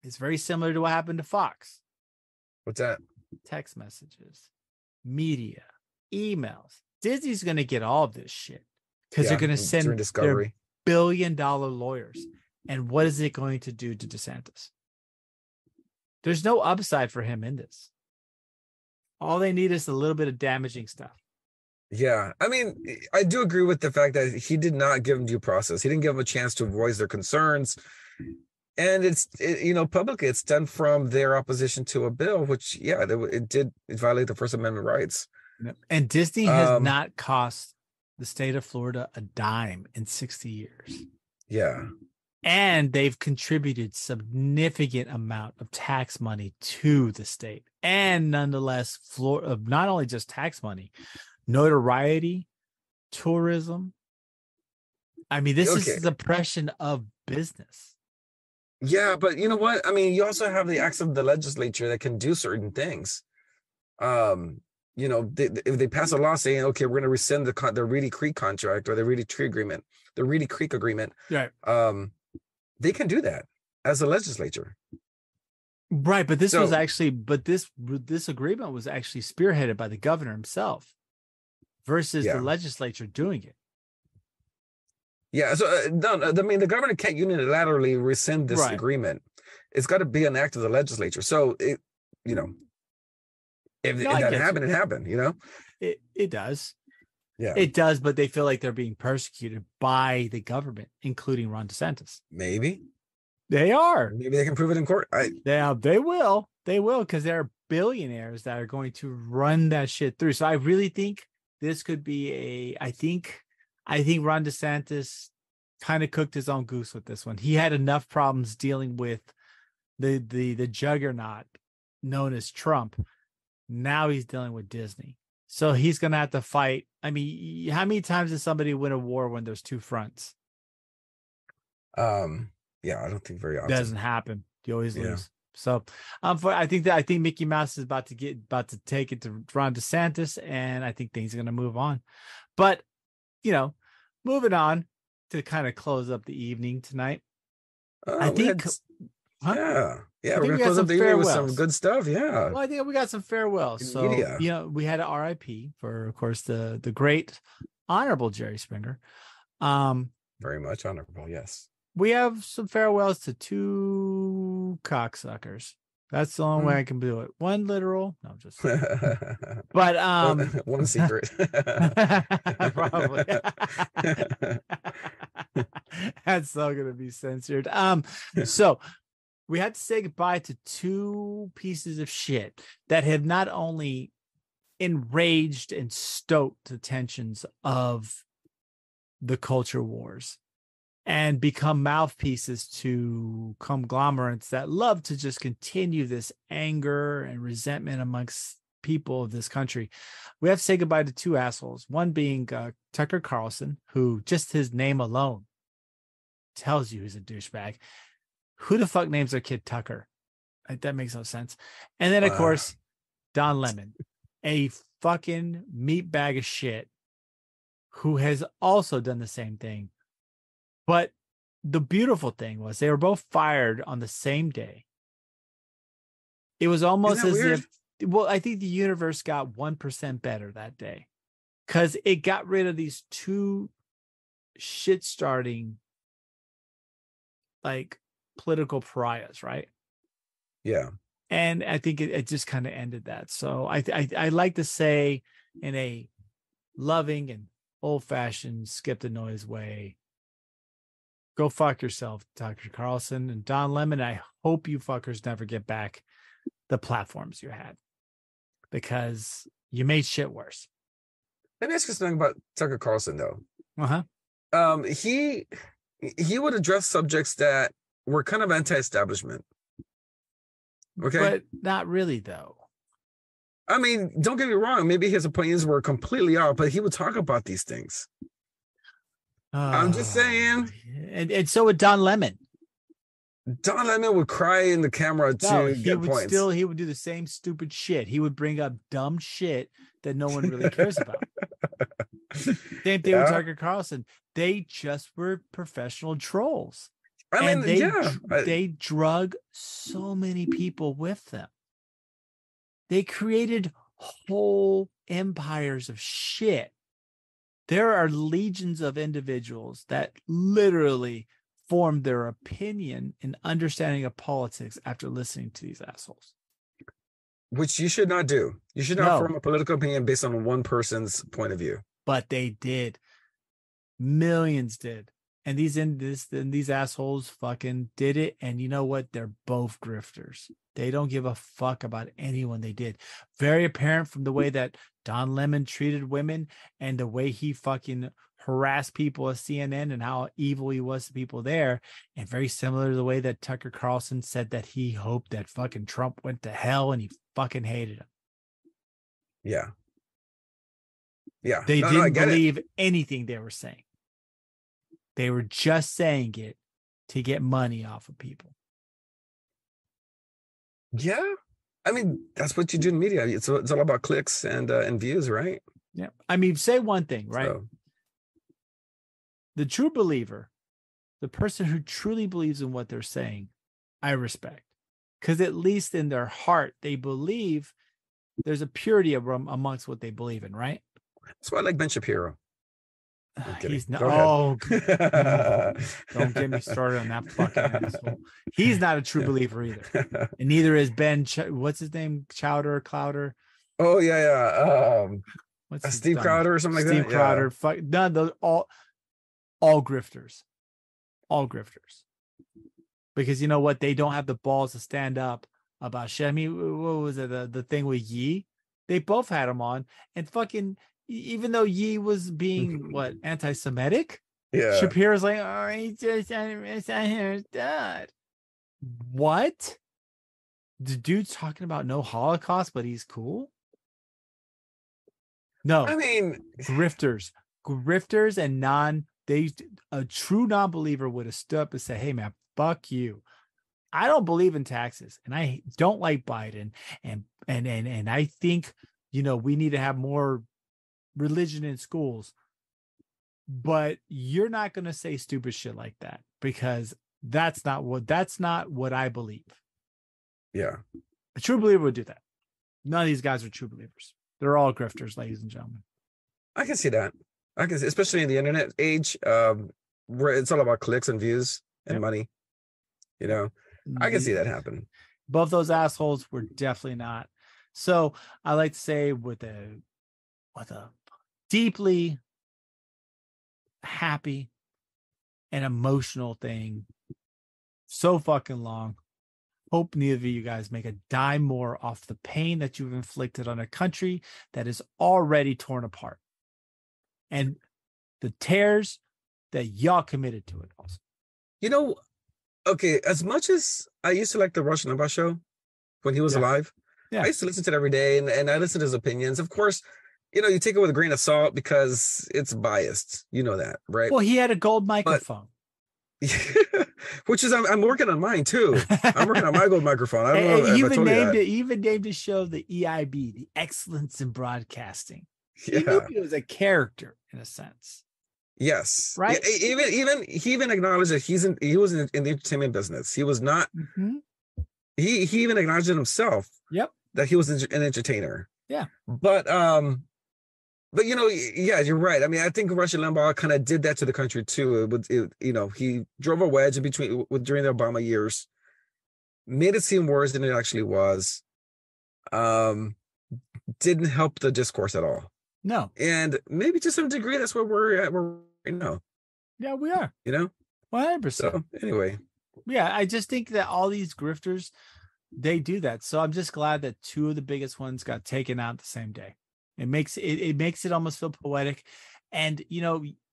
It's very similar to what happened to Fox. What's that? Text messages, media, emails. Disney's going to get all of this shit because they're going to send their $1 billion lawyers. And what is it going to do to DeSantis? There's no upside for him in this. All they need is a little bit of damaging stuff. Yeah. I mean, I do agree with the fact that he did not give them due process. He didn't give them a chance to voice their concerns. And publicly, it's done from their opposition to a bill, which, it violate the First Amendment rights. And Disney has not cost the state of Florida a dime in 60 years. Yeah. And they've contributed significant amount of tax money to the state. And nonetheless, not only just tax money, notoriety, tourism. I mean, this is the suppression of business. Yeah, but you know what? I mean, you also have the acts of the legislature that can do certain things. If they pass a law saying, okay, we're going to rescind the Reedy Creek contract or the Reedy Creek agreement. Right. They can do that as a legislature. Right. But this agreement was actually spearheaded by the governor himself versus the legislature doing it. Yeah. So, the governor can't unilaterally rescind this agreement. It's got to be an act of the legislature. So, if that happened, it happened, It does. Yeah, it does. But they feel like they're being persecuted by the government, including Ron DeSantis. Maybe they are. Maybe they can prove it in court. They will. They will, because there are billionaires that are going to run that shit through. So I really think this could be I think Ron DeSantis kind of cooked his own goose with this one. He had enough problems dealing with the juggernaut known as Trump. Now he's dealing with Disney. So he's going to have to fight I mean, how many times does somebody win a war when there's two fronts? Yeah, I don't think very often. Doesn't happen. You always Yeah. lose. So I think Mickey Mouse is about to take it to Ron DeSantis, and I think things are gonna move on. But moving on to kind of close up the evening tonight. I think yeah. I We're think gonna we got close some up the evening with some farewells. good stuff. Yeah. Well, I think we got some farewells. In So media. we had a RIP for, of course, the great honorable Jerry Springer. Very much honorable, yes. We have some farewells to two cocksuckers. That's the only way I can do it. One literal, no, just but one secret. probably. That's still gonna be censored. So we had to say goodbye to two pieces of shit that have not only enraged and stoked the tensions of the culture wars and become mouthpieces to conglomerates that love to just continue this anger and resentment amongst people of this country. We have to say goodbye to two assholes, one being Tucker Carlson, who just his name alone tells you he's a douchebag. Who the fuck names their kid Tucker? That makes no sense. And then, of course, Don Lemon, a fucking meat bag of shit who has also done the same thing. But the beautiful thing was they were both fired on the same day. It was almost as weird? I think the universe got 1% better that day because it got rid of these two shit-starting like political pariahs, right? Yeah. And I think it just kind of ended that. So I like to say in a loving and old-fashioned skip the noise way, go fuck yourself, Tucker Carlson and Don Lemon. I hope you fuckers never get back the platforms you had because you made shit worse. Let me ask you something about Tucker Carlson, though. He would address subjects that were kind of anti-establishment. Okay. But not really, though. I mean, don't get me wrong. Maybe his opinions were completely off, but he would talk about these things. I'm just saying. And so would Don Lemon. Don Lemon would cry in the camera to get points. He would do the same stupid shit. He would bring up dumb shit that no one really cares about. Same thing with Tucker Carlson. They just were professional trolls. They drug so many people with them. They created whole empires of shit. There are legions of individuals that literally formed their opinion and understanding of politics after listening to these assholes. Which you should not do. You should not form a political opinion based on one person's point of view. But they did. Millions did. And these assholes fucking did it. And you know what? They're both grifters. They don't give a fuck about anyone they did. Very apparent from the way that Don Lemon treated women and the way he fucking harassed people at CNN and how evil he was to people there. And very similar to the way that Tucker Carlson said that he hoped that fucking Trump went to hell and he fucking hated him. Yeah. Yeah. They didn't believe anything they were saying. They were just saying it to get money off of people. Yeah. I mean, that's what you do in media. It's all about clicks and views, right? Yeah. I mean, say one thing, right? So. The true believer, the person who truly believes in what they're saying, I respect. Because at least in their heart, they believe there's a purity amongst what they believe in, right? That's why I like Ben Shapiro. He's not. Oh, don't get me started on that fucking asshole. He's not a true believer either, and neither is Ben. What's his name? Clowder. Oh yeah. What's Steve Crowder or something like that? Steve Crowder. Yeah. Fuck. None. Those all grifters. All grifters. Because you know what? They don't have the balls to stand up about shit. I mean, what was it? The thing with Yee? They both had him on, and fucking. Even though Yee was being anti-Semitic, yeah, Shapiro's like, oh, he's just dad. What? The dude's talking about no Holocaust, but he's cool. No, I mean, grifters and a true non-believer would have stood up and said, hey man, fuck you. I don't believe in taxes and I don't like Biden. And I think, we need to have more religion in schools, but you're not going to say stupid shit like that because that's not what I believe. Yeah. A true believer would do that. None of these guys are true believers. They're all grifters, ladies and gentlemen. I can see that. Especially in the internet age, where it's all about clicks and views and money. I can see that happen. Both those assholes were definitely not. So I like to say with a deeply happy and emotional thing, so fucking long. Hope neither of you guys make a dime more off the pain that you've inflicted on a country that is already torn apart. And the tears that y'all committed to it also. Okay, as much as I used to like the Rush Limbaugh show when he was alive, I used to listen to it every day and I listened to his opinions. Of course, you take it with a grain of salt because it's biased. You know that, right? Well, he had a gold microphone. Which is I'm working on mine too. I'm working on my gold microphone. I don't know if I told you that. He even named his show the EIB, the Excellence in Broadcasting. Yeah. He knew he was a character in a sense. Yes. Right. He even acknowledged that he was in the entertainment business. He was not. Mm-hmm. He even acknowledged it himself. Yep. That he was an entertainer. Yeah. But yeah, you're right. I mean, I think Rush Limbaugh kind of did that to the country too. He drove a wedge in between during the Obama years, made it seem worse than it actually was. Didn't help the discourse at all. No. And maybe to some degree, that's where we're at right now. Yeah, we are. 100%. So anyway. Yeah, I just think that all these grifters, they do that. So I'm just glad that two of the biggest ones got taken out the same day. It makes it almost feel poetic. And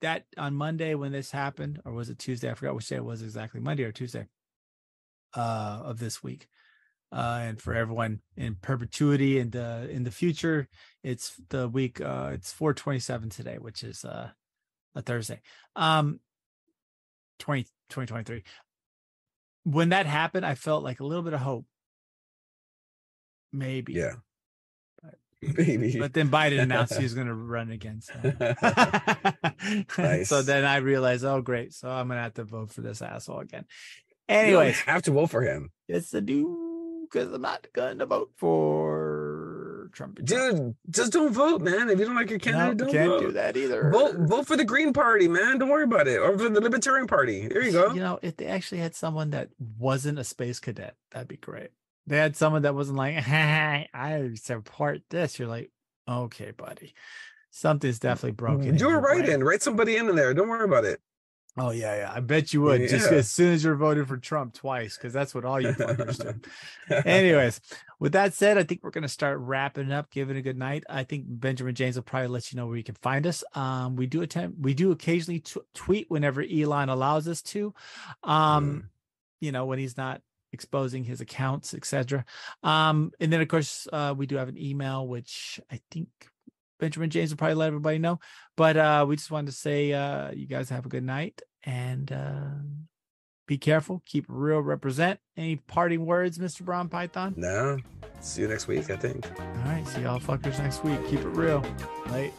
that on Monday when this happened, or was it Tuesday? I forgot which day it was exactly, Monday or Tuesday of this week. And for everyone in perpetuity and in the future, it's the week, it's 4/27 today, which is a Thursday, 2023. When that happened, I felt like a little bit of hope. Maybe. Yeah. Maybe. But then Biden announced he was going to run again. So. Nice. So then I realized, oh, great. So I'm going to have to vote for this asshole again. Anyway, Anyways. you have to vote for him. Yes, I do. Because I'm not going to vote for Trump. Dude, just don't vote, man. If you don't like your candidate, don't can't vote. do that either. Vote for the Green Party, man. Don't worry about it. Or for the Libertarian Party. There you go. If they actually had someone that wasn't a space cadet, that'd be great. They had someone that wasn't like, I support this. You're like, okay, buddy. Something's definitely broken. Do a write-in. Write somebody in there. Don't worry about it. Oh, yeah. I bet you would. Just as soon as you're voting for Trump twice, because that's what all you fuckers do. Anyways, with that said, I think we're going to start wrapping up, giving a good night. I think Benjamin James will probably let you know where you can find us. We do occasionally tweet whenever Elon allows us to, when he's not exposing his accounts, etc. And then of course we do have an email, which I think Benjamin James will probably let everybody know. But we just wanted to say you guys have a good night and be careful, keep it real, represent. Any parting words, Mr. Brown Python? No. See you next week, I think. All right, see y'all fuckers next week. Keep it real. Late.